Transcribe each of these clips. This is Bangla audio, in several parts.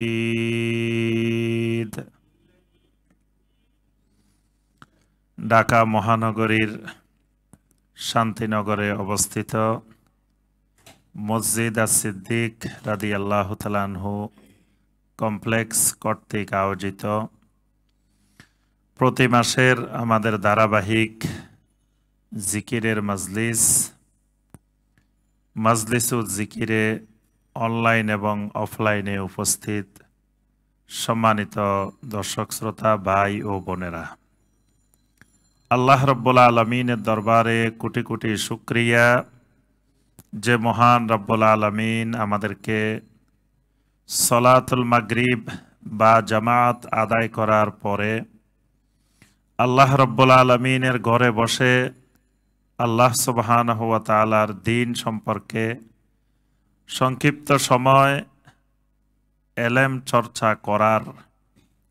ঈদ ঢাকা মহানগরীর শান্তিনগরে অবস্থিত মসজিদ আস-সিদ্দিক রাদিয়াল্লাহু তাআলা আনহু কমপ্লেক্স কর্তৃক আয়োজিত প্রতি মাসের আমাদের ধারাবাহিক জিকিরের মাজলিসুল জিকিরে অনলাইন এবং অফলাইনে উপস্থিত সম্মানিত দর্শক শ্রোতা ভাই ও বোনেরা, আল্লাহ রব্বুল আলমিনের দরবারে কোটি কোটি শুকরিয়া যে মহান রব্বুল আলমিন আমাদেরকে সলাতুল মাগরিব বা জামাত আদায় করার পরে আল্লাহ রব্বুল আলমিনের ঘরে বসে আল্লাহ সুবহানাহু ওয়া তাআলার দ্বীন সম্পর্কে সংক্ষিপ্ত সময় এলেম চর্চা করার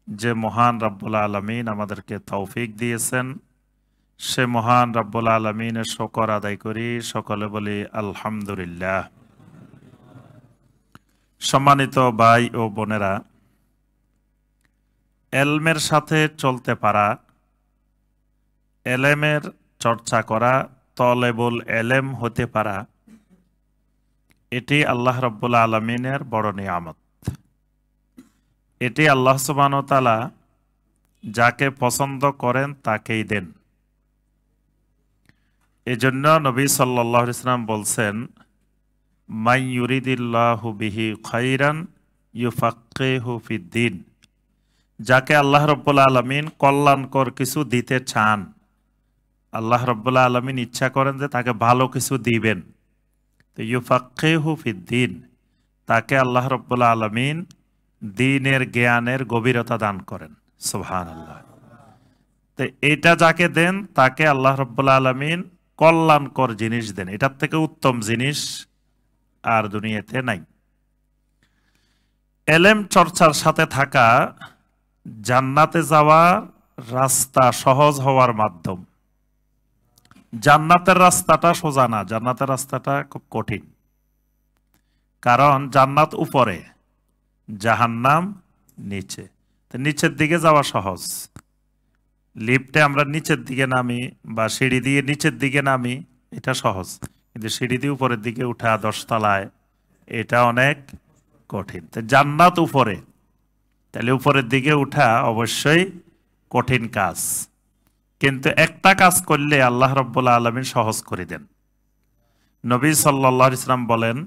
যে মহান রব্বুল আলমিন আমাদেরকে তৌফিক দিয়েছেন, সে মহান রব্বুল আলমিনের শুকর আদায় করি। সকলে বলি আলহামদুলিল্লাহ। সম্মানিত ভাই ও বোনেরা, এলমের সাথে চলতে পারা, এলেমের চর্চা করা, তলেবুল এলেম হতে পারা, এটি আল্লাহ রব্বুল আলমিনের বড় নিয়ামত। এটি আল্লাহ সুবহানাহু ওয়া তাআলা যাকে পছন্দ করেন তাকেই দেন। এজন্য নবী সাল্লাল্লাহু আলাইহি ওয়াসাল্লাম বলছেন, মান ইউরিদিল্লাহু বিহি খাইরান ইউফাক্কিহু ফিদ্দীন। যাকে আল্লাহ রব্বুল আলামিন কল্যাণকর কিছু দিতে চান, আল্লাহ রব্বুল আলামিন ইচ্ছা করেন যে তাকে ভালো কিছু দিবেন, তো ইউফাক্কিহু ফিদ্দীন, তাকে আল্লাহ রব্বুল আলামিন দ্বীনের জ্ঞানের গভীরতা দান করেন। সুবহানাল্লাহ। তো এটা যাকে দেন তাকে আল্লাহ রব্বুল আলামিন কল্যাণকর জিনিস দেন। এটার থেকে উত্তম জিনিস আর দুনিয়াতে নাই। এলেম চর্চার সাথে থাকা জান্নাতে যাওয়ার রাস্তা সহজ হওয়ার মাধ্যম। জান্নাতের রাস্তাটা সোজা না, জান্নাতের রাস্তাটা খুব কঠিন। কারণ জান্নাত উপরে, জাহান্নাম নিচে। তো নিচের দিকে যাওয়া সহজ। লিফটে আমরা নিচের দিকে নামি বা সিঁড়ি দিয়ে নিচের দিকে নামি, এটা সহজ। কিন্তু সিঁড়ি দিয়ে উপরের দিকে উঠা 10 তলায়, এটা অনেক কঠিন। তো জান্নাত উপরে, তাহলে উপরের দিকে উঠা অবশ্যই কঠিন কাজ। কিন্তু একটা কাজ করলে আল্লাহ রাব্বুল আলামিন সহজ করে দেন। নবী সাল্লাল্লাহু আলাইহি ওয়াসাল্লাম বলেন,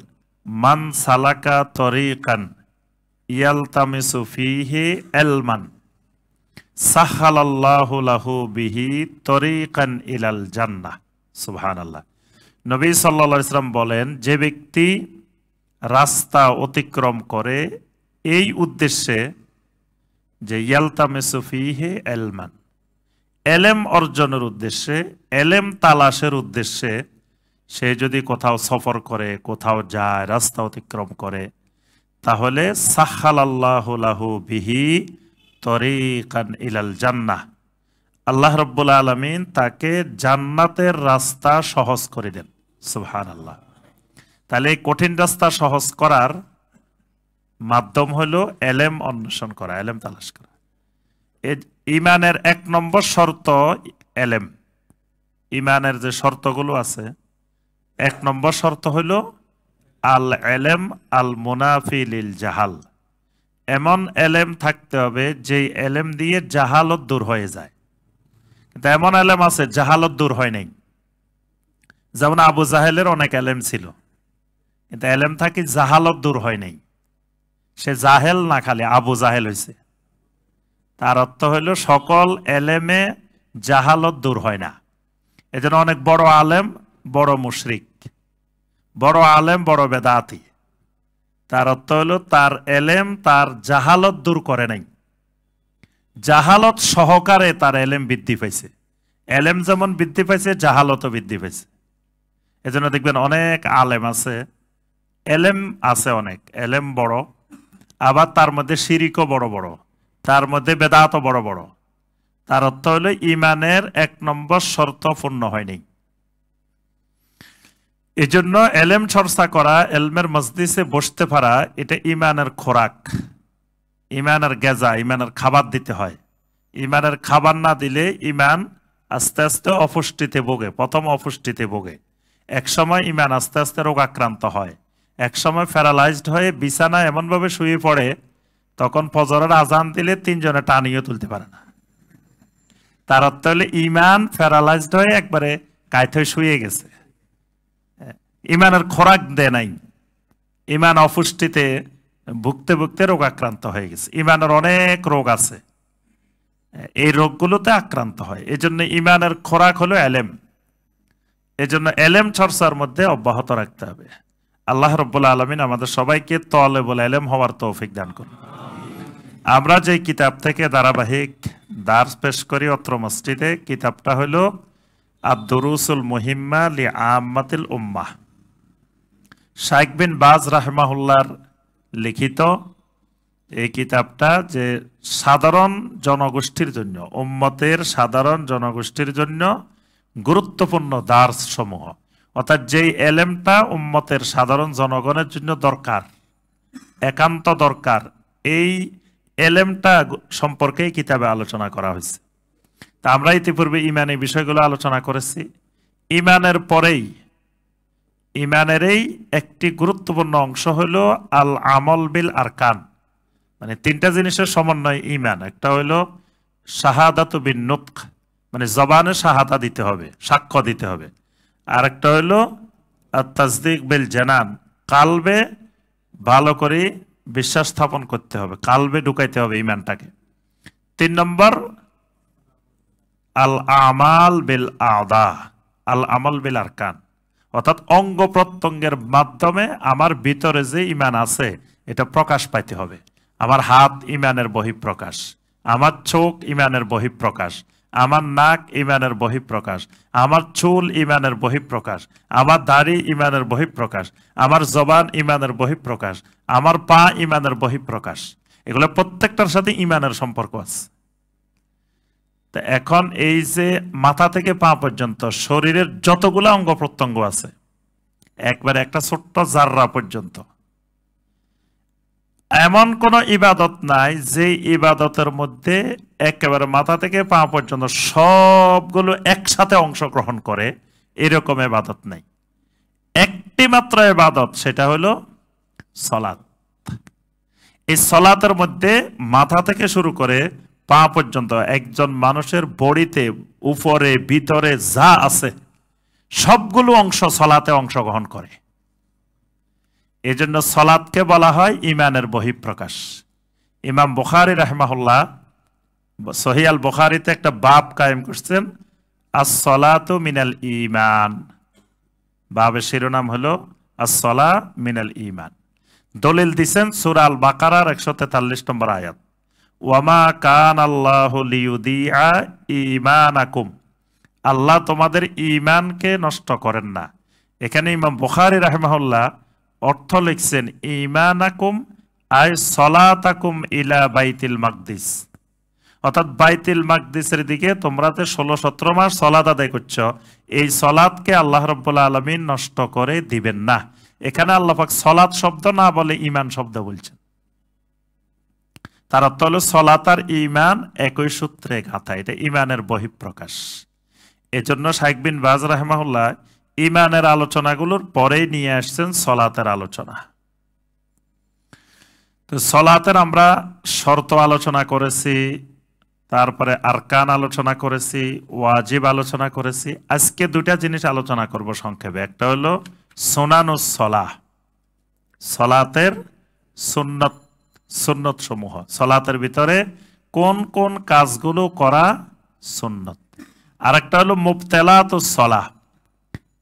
মান সালাকা তরিকান ইয়ালতামিসু ফীহি ইলমান সাহালাল্লাহু লাহু বিহি তরিকান ইলাল জান্নাহ। সুবহানাল্লাহ। নবী সাল্লাল্লাহু আলাইহি ওয়াসাল্লাম বলেন, যে ব্যক্তি রাস্তা অতিক্রম করে এই উদ্দেশ্যে যে ইয়ালতামিসু ফীহি ইলমান, এলেম অর্জনের উদ্দেশ্যে, এলেম তালাশের উদ্দেশ্যে সে যদি কোথাও সফর করে, কোথাও যায়, রাস্তা অতিক্রম করে, তাহলে সাহালাল্লাহু লাহু বিহি তরিকান ইলাল জান্নাহ, আল্লাহ রাব্বুল আলামিন তাকে জান্নাতের রাস্তা সহজ করে দেন। সুবহানাল্লাহ। তাহলে এই কঠিন রাস্তা সহজ করার মাধ্যম হলো এলেম অন্বেষণ করা, এলেম তালাশ করা। ইমানের 1 নম্বর শর্ত এলেম। ইমানের যে শর্তগুলো আছে, 1 নম্বর শর্ত হলো আল এলেম আল মুনাফি লিল জাহাল। এমন এলেম থাকতে হবে যেই এলেম দিয়ে জাহালত দূর হয়ে যায়। কিন্তু এমন এলেম আছে জাহালত দূর হয় নাই। যেমন আবু জাহেলের অনেক এলেম ছিল, কিন্তু এলেম থাকি জাহালত দূর হয় নাই। সে জাহেল না, খালি আবু জাহেল হয়েছে। তার অর্থ হইল সকল এলেমে জাহালত দূর হয় না। এজন্য অনেক বড় আলেম বড় মুশরিক, বড় আলেম বড় বেদাতি। তার অর্থ হলো তার এলেম তার জাহালত দূর করে নাই, জাহালত সহকারে তার এলেম বৃদ্ধি পাইছে। এলেম যেমন বৃদ্ধি পাইছে, জাহালতও বৃদ্ধি পাইছে। এজন্য দেখবেন অনেক আলেম আছে, এলেম আছে অনেক, এলেম বড়, আবার তার মধ্যে শিরিকও বড় বড়, তার মধ্যে বেদাতও বড় বড়। তার অর্থ হলো ইমানের 1 নম্বর শর্ত পূর্ণ হয়নি। এজন্য এলেম চর্চা করা, এলমের মজলিসে বসতে পারা, এটা ইমানের খোরাক। ইমানের গেজা, ইমানের খাবার দিতে হয়। ইমানের খাবার না দিলে ইমান আস্তে আস্তে অপুষ্টিতে ভোগে, প্রথম অপুষ্টিতে ভোগে। একসময় ইমান আস্তে আস্তে রোগাক্রান্ত হয়, একসময় প্যারালাইজড হয়ে বিছানায় এমনভাবে শুয়ে পড়ে, তখন ফজরের আজান দিলে 3 জনে টানিয়ে তুলতে পারে না। তার অর্থ হলে ইমান প্যারালাইজড হয়ে একবারে কায়ত হয়ে শুয়ে গেছে, ইমানের খোরাক দেয় নাই, ইমান অপুষ্টিতে ভুগতে ভুগতে রোগাক্রান্ত হয়ে গেছে। ইমানের অনেক রোগ আছে, এই রোগগুলোতে আক্রান্ত হয়। এই জন্য ইমানের খোরাক হলো এলেম। এই জন্য এলেম চর্চার মধ্যে অব্যাহত রাখতে হবে। আল্লাহ রাব্বুল আলামিন আমাদের সবাইকে তালেবুল ইলম হওয়ার তৌফিক দান করুন। আমরা যে কিতাব থেকে ধারাবাহিক দার্স পেশ করি অত্র মসজিদে, কিতাবটা হলো আদ-দুরুসুল মুহিম্মা লিআম্মাতিল উম্মাহ, শাইখ বিন বাজ রাহমাহুল্লাহর লিখিত এই কিতাবটা, যে সাধারণ জনগোষ্ঠীর জন্য, উম্মতের সাধারণ জনগোষ্ঠীর জন্য গুরুত্বপূর্ণ দার্স সমূহ, অর্থাৎ যেই এলেমটা উম্মতের সাধারণ জনগণের জন্য দরকার, একান্ত দরকার, এই এলেমটা সম্পর্কে কিতাবে আলোচনা করা হয়েছে। তা আমরা ইতিপূর্বে ইমানি বিষয়গুলো আলোচনা করেছি। ইমানের পরেই, ইমানের এই একটি গুরুত্বপূর্ণ অংশ হলো আল আমল বিল আরকান, মানে 3টা জিনিসের সমন্বয় ইমান। একটা হলো শাহাদাতু বিন নুতক, মানে জবানে শাহাদা দিতে হবে, সাক্ষ্য দিতে হবে। আর একটা হলো তাসদিক বিল জানান, কালবে ভালো করে বিশ্বাস স্থাপন করতে হবে, কালবে ঢুকাইতে হবে ইমানটাকে। 3 নম্বর আল আমাল বিল আদা, আল আমাল বিল আরকান, অর্থাৎ অঙ্গ প্রত্যঙ্গের মাধ্যমে আমার ভিতরে যে ইমান আছে এটা প্রকাশ পাইতে হবে। আমার হাত ইমানের বহিঃপ্রকাশ, আমার চোখ ইমানের বহিঃপ্রকাশ, আমার নাক ইমানের বহিঃপ্রকাশ, আমার চুল ইমানের বহিঃপ্রকাশ, আমার দাড়ি ইমানের বহিঃপ্রকাশ, আমার জবান ইমানের বহিঃপ্রকাশ, আমার পা ইমানের বহিঃপ্রকাশ। এগুলো প্রত্যেকটার সাথে ইমানের সম্পর্ক আছে। তা এখন এই যে মাথা থেকে পা পর্যন্ত শরীরের যতগুলো অঙ্গ প্রত্যঙ্গ আছে, একবারে একটা ছোট্ট জাররা পর্যন্ত, এমন কোন ইবাদত নাই যে ইবাদতের মধ্যে একেবারে মাথা থেকে পা পর্যন্ত সবগুলো একসাথে অংশগ্রহণ করে, এরকম ইবাদত নাই। একটি মাত্র ইবাদত, সেটা হলো সালাত। এই সালাতের মধ্যে মাথা থেকে শুরু করে পা পর্যন্ত একজন মানুষের বডিতে উপরে ভিতরে যা আছে সবগুলো অংশ সালাতে অংশগ্রহণ করে। এজন্য সালাতকে বলা হয় ইমানের বহিঃপ্রকাশ। ইমাম বুখারী রাহিমাহুল্লাহ সহিহ আল বুখারীতে একটা বাব কায়েম করছেন, আস-সালাতু মিনাল ঈমান। বাবের শিরোনাম হলো আস-সালা মিনাল ঈমান। দলিল দিবেন সূরা আল বাকারার 143 নম্বর আয়াত, ওয়ামা কানাল্লাহু লিয়ুদিআ ঈমানাকুম, আল্লাহ তোমাদের ঈমানকে নষ্ট করেন না। এখানে ইমাম বুখারী রাহিমাহুল্লাহ অর্থ লিখছেন ঈমানাকুম আই সলাতাকুম ইলা বাইতুল মাকদিস, অর্থাৎ বাইতুল মাকদিসের দিকে তোমরা যে 16-17 মাস সালাত আদায় করছো, এই সালাতকে আল্লাহ রাব্বুল আলামিন নষ্ট করে দিবেন না। এখানে আল্লাহ পাক সালাত শব্দ না বলে ঈমান শব্দ বলছেন। তার অর্থ হলো সালাত আর ঈমান একই সূত্রে গাঁথা, এটা ঈমানের বহিঃপ্রকাশ। এজন্য শাইখ বিন বাজ রাহিমাহুল্লাহ ঈমানের আলোচনাগুলোর পরেই নিয়ে আসছেন সালাতের আলোচনা। তো সালাতের আমরা শর্ত আলোচনা করেছি, তারপরে আরকান আলোচনা করেছি, ওয়াজিব আলোচনা করেছি। আজকে 2টা জিনিস আলোচনা করব সংক্ষেপে। একটা হলো সুনানুস সালাহ, সালাতের সুন্নত, সুন্নত সমূহ, সালাতের ভিতরে কোন কোন কাজগুলো করা সুন্নত। আরেকটা হলো মুবতালাতুস সালাহ,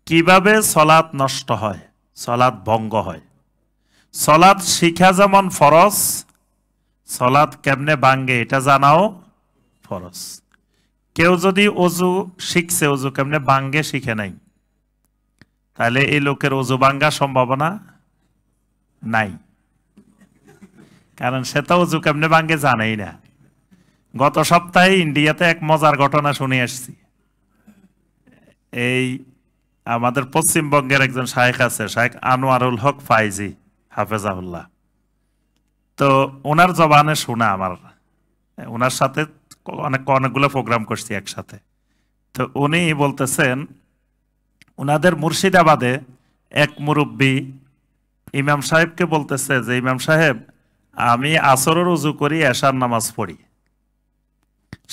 কিভাবে সালাত নষ্ট হয়, সালাত ভঙ্গ হয়। সালাত শিখা যেমন ফরজ, সালাত কেমনে ভাঙ্গে এটা জানাও ফরজ। কেউ যদি ওযু শিখছে, ওযু কেমনে ভাঙ্গে শিখে নাই, তাহলে এই লোকের ওযু ভাঙ্গার সম্ভাবনা নাই, কারণ সে তো ওযু কেমনে ভাঙ্গে জানেই না। গত সপ্তাহে ইন্ডিয়াতে এক মজার ঘটনা শুনে আসছি। এই আমাদের পশ্চিমবঙ্গের একজন শায়েখ আছে, শায়েখ আনোয়ারুল হক ফাইজি হাফেজাহুল্লাহ। তো ওনার জবানে শোনা আমার, ওনার সাথে অনেকগুলো প্রোগ্রাম করছি একসাথে। তো উনি বলতেছেন ওনাদের মুর্শিদাবাদে এক মুরব্বী ইমাম সাহেবকে বলতেছে যে ইমাম সাহেব, আমি আসরের উজু করি, এশার নামাজ পড়ি,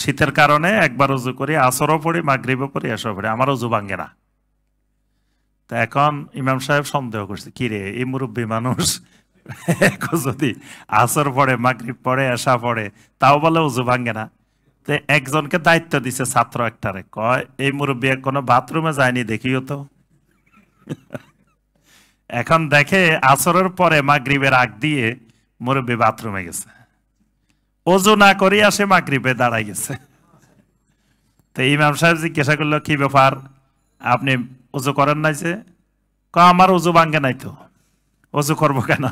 শীতের কারণে একবার উজু করি, আসরও পড়ি, মাগরিবও পড়ি, এশাও পড়ি, আমার উজু ভাঙ্গে না। তা এখন ইমাম সাহেব সন্দেহ করছে, কি রে এই মুরব্বী মানুষ যদি আসর পড়ে, মাগরিব পড়ে, এশা পড়ে, তাও বলে উজু ভাঙ্গে না। তো একজনকে দায়িত্ব দিছে ছাত্র একটারে, কয় এই মুরব্বী কোনো বাথরুমে যায়নি দেখিও তো। এখন দেখে আসরের পরে মাগরিবের আগ দিয়ে মুরব্বী বাথরুমে গেছে, ওযু না করি আসে মাগরিবে দাঁড়াই গেছে। তো ইমাম সাহেব জিজ্ঞাসা করলো, কি ব্যাপার, আপনি ওযু করেন নাই? যে আমার ওযু ভাঙ্গে নাই তো, ওযু করবো কেন?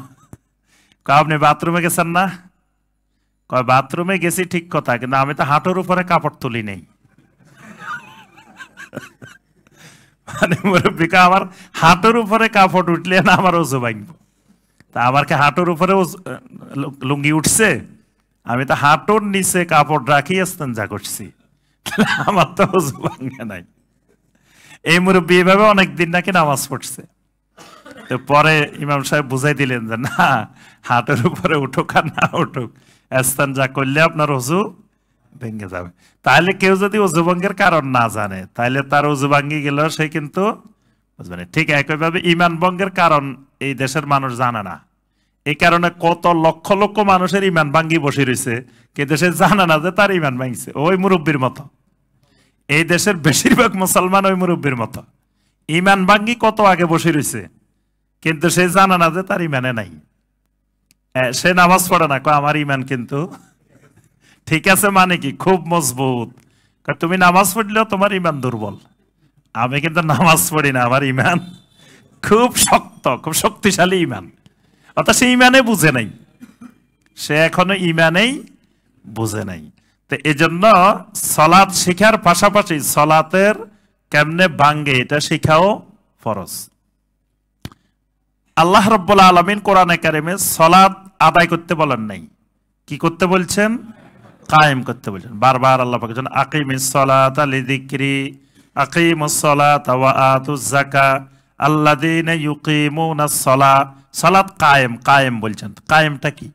আপনি বাথরুমে গেছেন না? কয় বাথরুমে গেছি ঠিক কথা, কিন্তু আমি তো হাঁটুর উপরে কাপড় তুলি নেই। মানে মুরব্বিকা আমার হাঁটুর উপরে কাপড় উঠলে না আমার ওযু ভাঙবো। তা আমার কি হাঁটুর উপরে লুঙ্গি উঠছে? আমি তো হাঁটুর নিচে কাপড় রাখি ইস্তেঞ্জা করছি, আমার তো ওযু ভাঙে নাই। এই মুরব্বী এভাবে অনেকদিন নাকি নামাজ পড়ছে। তো পরে ইমাম সাহেব বুঝাই দিলেন যে না, হাঁটুর উপরে উঠুক আর না উঠুক, ইস্তেঞ্জা করলে আপনার ওযু ভেঙে যাবে। তাহলে কেউ যদি ওযু ভঙ্গের কারণ না জানে, তাহলে তার ওযু ভাঙ্গি গেল, সে কিন্তু বুঝবে না। ঠিক একইভাবে ইমান ভঙ্গের কারণ এই দেশের মানুষ জানে না, এই কারণে কত লক্ষ লক্ষ মানুষের ইমান ভাঙ্গি বসে রয়েছে, কিন্তু সে জানে না যে তার ইমান ভাঙছে। ওই মুরব্বীর মতো এই দেশের বেশিরভাগ মুসলমান ওই মুরব্বীর মতো ইমান ভাঙ্গি কত আগে বসে রয়েছে, কিন্তু সে জানে না যে তার ইমানে নাই। সে নামাজ পড়ে না, কয় আমার ইমান কিন্তু ঠিক আছে, মানে কি খুব মজবুত। তুমি নামাজ পড়লেও তোমার ইমান দুর্বল, আমি কিন্তু নামাজ পড়ি না, আমার ইমান খুব শক্ত, খুব শক্তিশালী ইমান। অর্থাৎ সে ইমানে বুঝে নাই, সে এখনো ইমানেই বুঝে নাই। তো এই জন্য সলাৎ শিখার পাশাপাশি সলাতের কেমনে ভাঙ্গে এটা শিখাও ফরজ। আল্লাহ রাব্বুল আলামিন কোরআনে কারিমে সলাৎ আদায় করতে বলেন নাই, কি করতে বলছেন? কায়েম করতে বলছেন। বারবার আল্লাহ পাক বলেন আকিমিস সালাতা লিযিকরি, আকিমুস সালাতা ওয়া আতুজ যাকাত আল্লাযীনা ইউকিমুনাস সালাত। সালাত কায়েম, কায়েম বলছেন। কায়েমটা কি?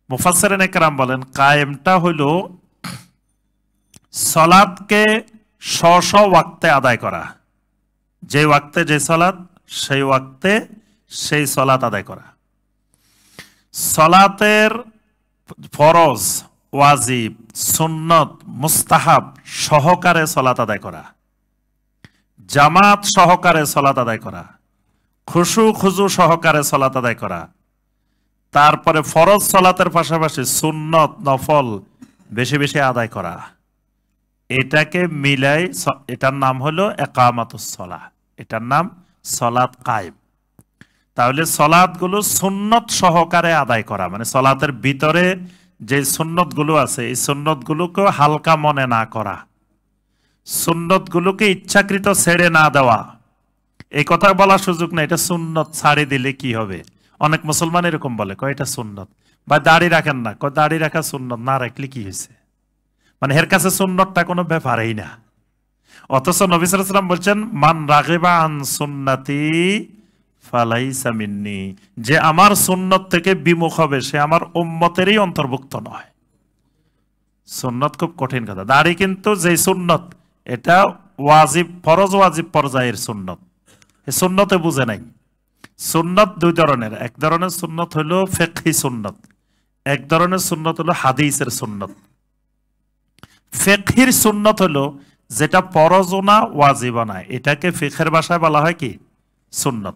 মুফাসসিরিনে কেরাম বলেন কায়েমটা হলো সালাতকে স্ব ওয়াক্তে আদায় করা, যে ওয়াক্তে যে সালাত, সেই ওয়াক্তে সেই সালাত আদায় করা। সালাতের ফরজ, ওয়াজিব, সুন্নত, মুস্তাহাব সহকারে সালাত আদায় করা, জামাত সহকারে সালাত আদায় করা, খুশু খুজু সহকারে সালাত আদায় করা, তারপরে ফরজ সালাতের পাশাপাশি সুন্নত নফল বেশি বেশি আদায় করা, এটাকে মিলাই এটার নাম হলো ইকামাতুস সালাহ, এটার নাম সালাত কায়েম। তাহলে সালাতগুলো সুন্নত সহকারে আদায় করা, মানে সালাতের ভিতরে যে সুন্নতগুলো আছে এই সুন্নতগুলোকে হালকা মনে না করা, সুন্নতগুলোকে ইচ্ছাকৃত ছেড়ে না দেওয়া। এই কথা বলার সুযোগ নেই, এটা সুন্নত ছাড়ে দিলে কি হবে। অনেক মুসলমান এরকম বলে, কয় এটা সুন্নত, বা দাড়ি রাখেন না, কয় দাড়ি রাখা সুন্নত, না রাখলে কি হয়েছে, মানে এর কাছে সুন্নতটা কোনো ব্যাপারই না। অথচ নবী সাল্লাল্লাহু আলাইহি ওয়াসাল্লাম বলছেন মান রাগিবা আন সুন্নতি ফালাইসা মিন্নি, যে আমার সুন্নত থেকে বিমুখ হবে সে আমার উম্মতেরই অন্তর্ভুক্ত নয়। সুন্নত খুব কঠিন কথা। দাড়ি কিন্তু যে সুন্নত এটা ওয়াজিব, ফরজ ওয়াজিব পর্যায়ের সুন্নত, এই সুন্নতে বুঝে নাই। সুন্নত দুই ধরনের, এক ধরনের সুন্নত হলো ফিকহি সুন্নত, এক ধরনের সুন্নত হলো হাদিসের সুন্নত। ফিকহির সুন্নত হলো যেটা ফরজও না ওয়াজিবও না, এটাকে ফিকহের ভাষায় বলা হয় কি সুন্নত।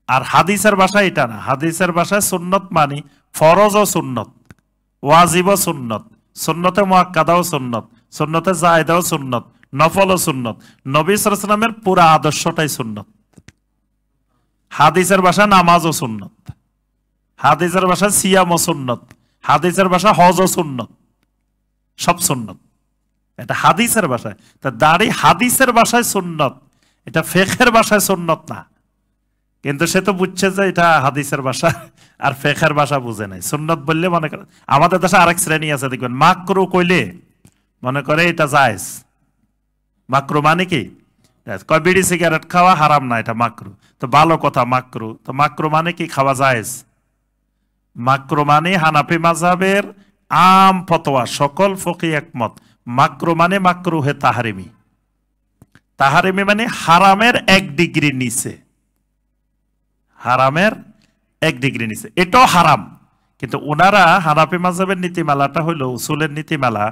আর হাদিসের ভাষায় এটা না, হাদিসের ভাষায় সুন্নত মানে ফরজও সুন্নত, ওয়াজিবও সুন্নত, সুন্নতে মুআক্কাদাও সুন্নত, সুন্নতে জায়েদাও সুন্নত, নফলও সুন্নত। নবী সাল্লাল্লাহু আলাইহি ওয়াসাল্লামের পুরো আদর্শটাই সুন্নত। হাদিসের ভাষা নামাজও সুন্নত, হাদিসের ভাষা সিয়ামও সুন্নত, হাদিসের ভাষা হজও সুন্নত, সব সুন্নত। এটা হাদিসের ভাষায়। তা দাড়ি হাদিসের ভাষায় সুন্নত, এটা ফিকহের ভাষায় সুন্নত না। কিন্তু সে তো বুঝছে যে এটা হাদিসের ভাষা, আর ফিকহের ভাষা বুঝে নাই। সুন্নত বললে মনে করে আমাদের দেশে আরেক শ্রেণী আছে দেখবেন, মাকরু কইলে মনে করে এটা জায়েজ। মাকরু মানে কি? কয় বিড়ি সিগারেট খাওয়া হারাম না, এটা মাকরু। তো ভালো কথা, মাকরু। তো মাকরু মানে কি? খাওয়া জায়েজ। মাকরু মানে হানাফি মাযহাবের আম ফতোয়া, সকল ফকি একমত, মাকরু মানে মাকরুহে তাহরিমি। তাহরিমি মানে হারামের 1 ডিগ্রি নিচে, হারামের 1 ডিগ্রি নিচে, এটাও হারাম। কিন্তু ওনারা হানাফি মাযহাবের নীতিমালাটা হলো উসুলের নীতিমালা,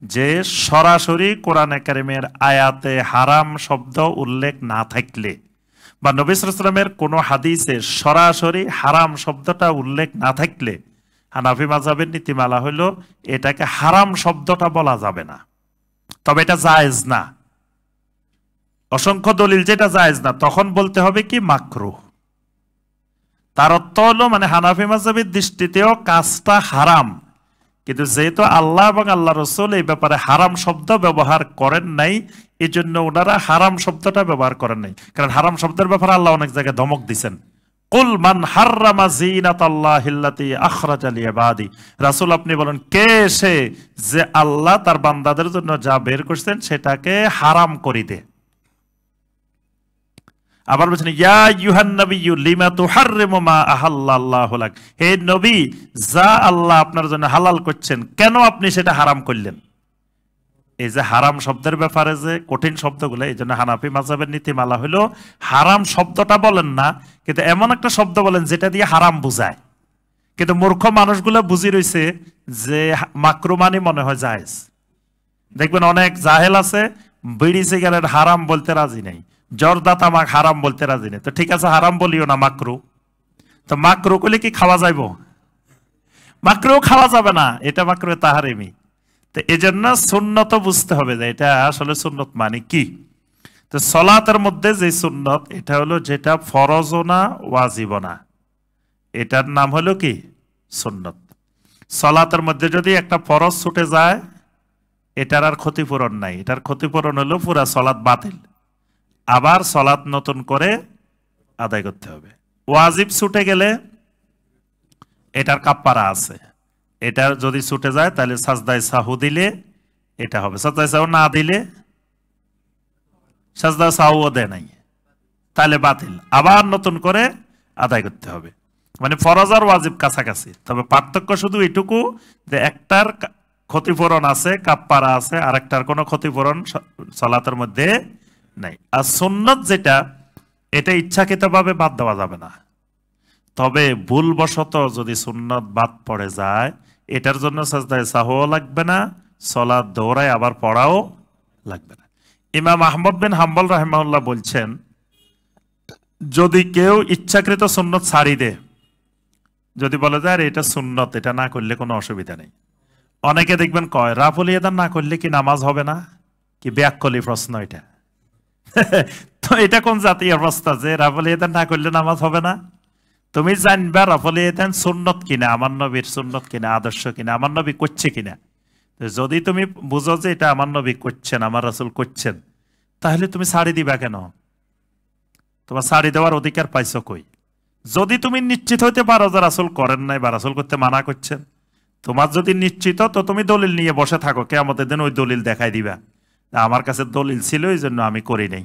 যে সরাসরি কোরআনে কারিমের আয়াতে হারাম শব্দ উল্লেখ না থাকলে বা নবী সাল্লাল্লাহু আলাইহি ওয়াসাল্লামের কোনো হাদিসে সরাসরি হারাম শব্দটা উল্লেখ না থাকলে হানাফি মাযহাবের নীতিমালা হলো এটাকে হারাম শব্দটা বলা যাবে না, তবে এটা জায়েজ না। অসংখ্য দলিল যেটা জায়েজ না, তখন বলতে হবে কি? মাকরুহ। তার অর্থ হলো মানে হানাফি মাযহাবের দৃষ্টিতেও কাজটা হারাম, কিন্তু যেহেতু আল্লাহ এবং আল্লাহ রসুল এই ব্যাপারে হারাম শব্দ ব্যবহার করেন নাই, এই জন্য ওনারা হারাম শব্দটা ব্যবহার করেন নাই। কারণ হারাম শব্দের ব্যাপারে আল্লাহ অনেক জায়গায় ধমক দিচ্ছেন, কুল মান হাররামা যিনাতাল্লাহিল্লাতী আখরাজা লিইবাদি। রাসূল আপনি বলেন, কে সে যে আল্লাহ তার বান্দাদের জন্য যা বের করছেন সেটাকে হারাম করে দে। আবার বলছেন, ইয়া আইয়ুহান নাবিয়্যু লিমা তুহাররিমু মা আহাল্লাল্লাহু লাক। হে নবী, যা আল্লাহ আপনার জন্য হালাল করছেন কেন আপনি সেটা হারাম করলেন? এই যে হারাম শব্দের ব্যাপারে যে কঠিন শব্দগুলো, এই জন্য হানাফি মাযহাবের নীতিমালা হলো হারাম শব্দটা বলেন না, কিন্তু এমন একটা শব্দ বলেন যেটা দিয়ে হারাম বুঝায়। কিন্তু মূর্খ মানুষগুলো বুঝি রইছে যে মাকরু মানে মনে হয় জায়েজ। দেখবেন অনেক জাহেল আছে, বিড়ি সিগারেট হারাম বলতে রাজি নাই, জর্দা তামাক হারাম বলতে রাজি নেই। তো ঠিক আছে, হারাম বলিও না, মাকরু। তো মাকরু কইলে কি খাওয়া যাইব? মাকরু খাওয়া যাবে না, এটা মাকরু তাহরিমি। তো এই জন্য সুন্নত বুঝতে হবে যে এটা আসলে সুন্নত মানে কি। তো সলাতের মধ্যে যে সুন্নত, এটা হলো যেটা ফরজও না ওয়াজিবও না, এটার নাম হলো কি? সুন্নত। সলাতের মধ্যে যদি একটা ফরজ ছুটে যায়, এটার আর ক্ষতিপূরণ নাই, এটার ক্ষতিপূরণ হলো পুরা সলাত বাতিল, আবার সলাত নতুন করে আদায় করতে হবে। ওয়াজিব ছুটে গেলে এটার কাফারা আছে, এটা যদি ছুটে যায় তাহলে সাজদায়ে সাহু দিলে এটা হবে, সাজদায়ে সাহু না দিলে, সাজদায়ে সাহুও দেয় নাই, তাহলে বাতিল, আবার নতুন করে আদায় করতে হবে। মানে ফরজ আর ওয়াজিব কাছাকাছি, তবে পার্থক্য শুধু এটুকু যে একটার ক্ষতিপূরণ আছে, কাফারা আছে, আর একটার কোনো ক্ষতিপূরণ সালাতের মধ্যে নাই। আর সুন্নত যেটা, এটা ইচ্ছাকৃতভাবে বাদ দেওয়া যাবে না, তবে ভুলবশত যদি সুন্নত বাদ পড়ে যায়, এটার জন্য সাজদায়ে সাহুও লাগবে না, সালাত দৌড়ায় আবার পড়াও লাগবে না। ইমাম আহমদ বিন হাম্বল রাহিমাহুল্লাহ বলছেন, যদি কেউ ইচ্ছাকৃত সুন্নত ছাড়ি দে, যদি বলে যায় এটা সুন্নত, এটা না করলে কোনো অসুবিধা নেই। অনেকে দেখবেন কয় রাফুল ইয়াদান না করলে কি নামাজ হবে না? কি ব্যাককলি প্রশ্ন এটা। তো এটা কোন জাতীয় প্রশ্ন যে রাফুল ইয়াদান না করলে নামাজ হবে না? তুমি জানবা রাফুল ইয়াদান সুন্নত কিনা, আমার নবীর সুন্নত কিনা, আদর্শ কিনা, আমার নবী করছে কিনা। যদি তুমি বুঝো যে এটা আমার নবী করছেন, আমার রাসূল করছেন, তাহলে তুমি ছাড়ি দিবা কেন? তোমার ছাড়ি দেওয়ার অধিকার পাইছো কই? যদি তুমি নিশ্চিত হইতে পারো যে রাসূল করেন নাই বা রাসূল করতে মানা করছেন, তোমার যদি নিশ্চিত, তো তুমি দলিল নিয়ে বসে থাকো, কিয়ামতের দিন ওই দলিল দেখাই দিবা, আমার কাছে দলিল ছিল এই জন্য আমি করি নাই।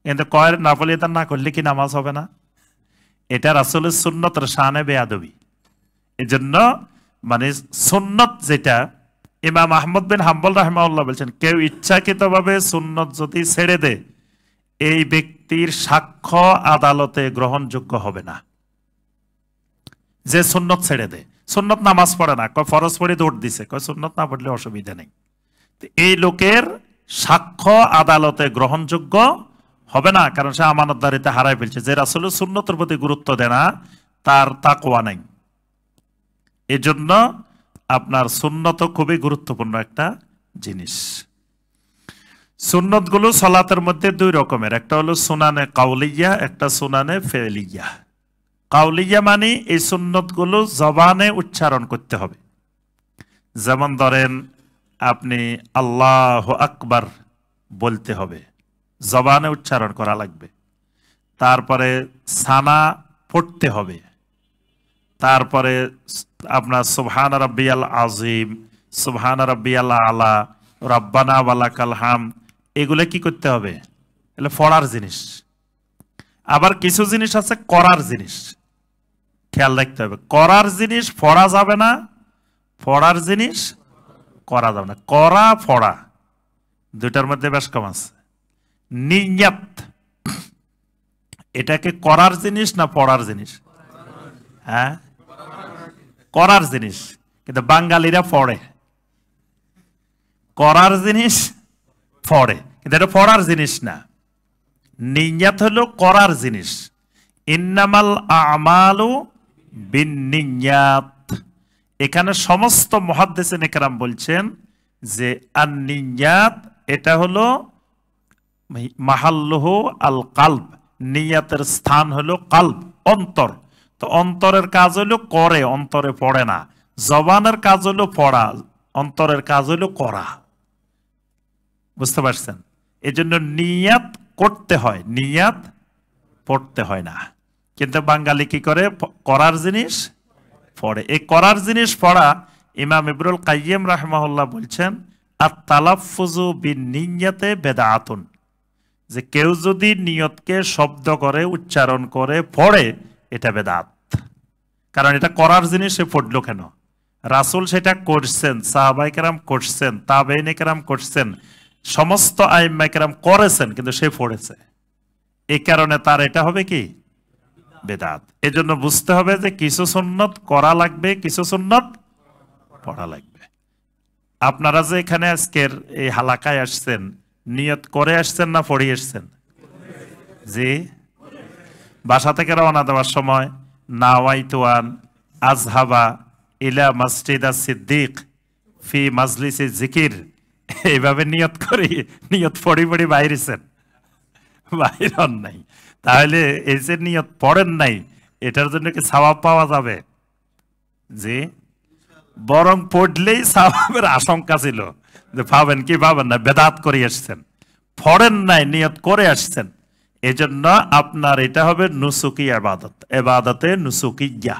কিন্তু কয়ের রাফুল ইয়াদান না করলে কি নামাজ হবে না? এটা রাসূলের সুন্নতের শানে বেয়াদবি। এই জন্য মানে সুন্নত যেটা, ইমাম আহমদ বিন হাম্বল রাহিমাহুল্লাহ বলছেন, কেউ ইচ্ছাকৃতভাবে সুন্নত যদি ছেড়ে দে, এই ব্যক্তির সাক্ষ্য আদালতে গ্রহণযোগ্য হবে না। যে সুন্নত ছেড়ে দে, সুন্নত নামাজ পড়ে না, কয় ফরজ পড়ে দৌড় দিছে, কয় সুন্নত না পড়লে অসুবিধা নেই, এই লোকের সাক্ষ্য আদালতে গ্রহণযোগ্য হবে না, কারণ সে আমানতদারিতে হারাই ফেলছে। যে রাসূলের সুন্নতের প্রতি গুরুত্ব দেয় না, তার তাকওয়া নাই। এজন্য আপনার সুন্নত খুবই গুরুত্বপূর্ণ একটা জিনিস। সুন্নতগুলো সালাতের মধ্যে 2 রকমের, একটা হলো সুনানে কাউলিয়া, একটা সুনানে ফেলিয়া। কাউলিয়া মানে এই সুন্নতগুলো জবানে উচ্চারণ করতে হবে। যেমন ধরেন আপনি আল্লাহু আকবার বলতে হবে, জবানে উচ্চারণ করা লাগবে। তারপরে সানা পড়তে হবে, তারপরে আপনার সুবহান রাব্বিয়াল আযীম, সুবহান রাব্বিয়াল আলা, রব্বানা ওয়ালাকাল হামদ, এগুলো কি করতে হবে? এগুলো পড়ার জিনিস। আবার কিছু জিনিস আছে করার জিনিস, খেয়াল রাখতে হবে। করার জিনিস পড়া যাবে না, পড়ার জিনিস করা যাবে না। করা পড়া দুটার মধ্যে বেশ কম আছে। নিয়ত এটাকে করার জিনিস না পড়ার জিনিস? হ্যাঁ, করার জিনিস, কিন্তু বাঙালিরা পড়ে। করার জিনিস পড়ে, কিন্তু এটা পড়ার জিনিস না। নিয়ত হলো করার জিনিস। ইন্নামাল আমালু বিন্নিয়াত। এখানে সমস্ত মুহাদ্দিসিন ইকরাম বলছেন যে আন-নিয়াত এটা হলো মাহাল্লুহু আল কালব, নিয়াতের স্থান হলো কালব, অন্তর। তো অন্তরের কাজ হলো করে, অন্তরে পড়ে না। জবানের কাজ হলো পড়া, অন্তরের কাজ হলো করা। বুঝতে পারছেন? এজন্য নিয়াত করতে হয়, নিয়াত পড়তে হয় না। কিন্তু বাঙালি কি করে? করার জিনিস পড়ে। এই করার জিনিস পড়া ইমাম ইবনুল কাইয়িম রাহিমাহুল্লাহ বলছেন আত-তালাফফুযু বিন-নিয়্যাতি বিদআতুন, যে কেউ যদি নিয়তকে শব্দ করে, উচ্চারণ করে পড়ে, এটা বেদাত। কারণ এটা করার জিনিস, সে পড়লো কেন? রাসূল সেটা করছেন, সাহাবায়ে কেরাম করছেন, তাবেঈনে কেরাম করছেন, সমস্ত আইম্মায়ে কেরাম করেছেন, কিন্তু সে পড়েছে। এই কারণে তার এটা হবে কি? বেদাত। এজন্য বুঝতে হবে যে কিছু সুন্নত করা লাগবে, কিছু সুন্নত পড়া লাগবে। আপনারা যে এখানে আজকের এই হালাকায় আসছেন, নিয়ত করে আসছেন না পড়ে আসছেন? জি, বাসা থেকে রওনা দেওয়ার সময় নাওয়াইতু আন আযহাবা ইলা মসজিদ সিদ্দিক ফি মাজলিসি জিকির, এইভাবে নিয়ত করি, নিয়ত পড়ি পড়ি বাইরেছেন? বাইর হন নাই। তাহলে এই যে নিয়ত পড়েন নাই, এটার জন্য কি সওয়াব পাওয়া যাবে? জি, বরং পড়লেই সওয়াবের আশঙ্কা ছিল যে পাবেন কি পাবেন না। বেদাত করে আসছেন, পড়েন নাই, নিয়ত করে আসছেন। এজন্য আপনার এটা হবে নুসুকি ইবাদত, ইবাদতে নুসুকিয়া।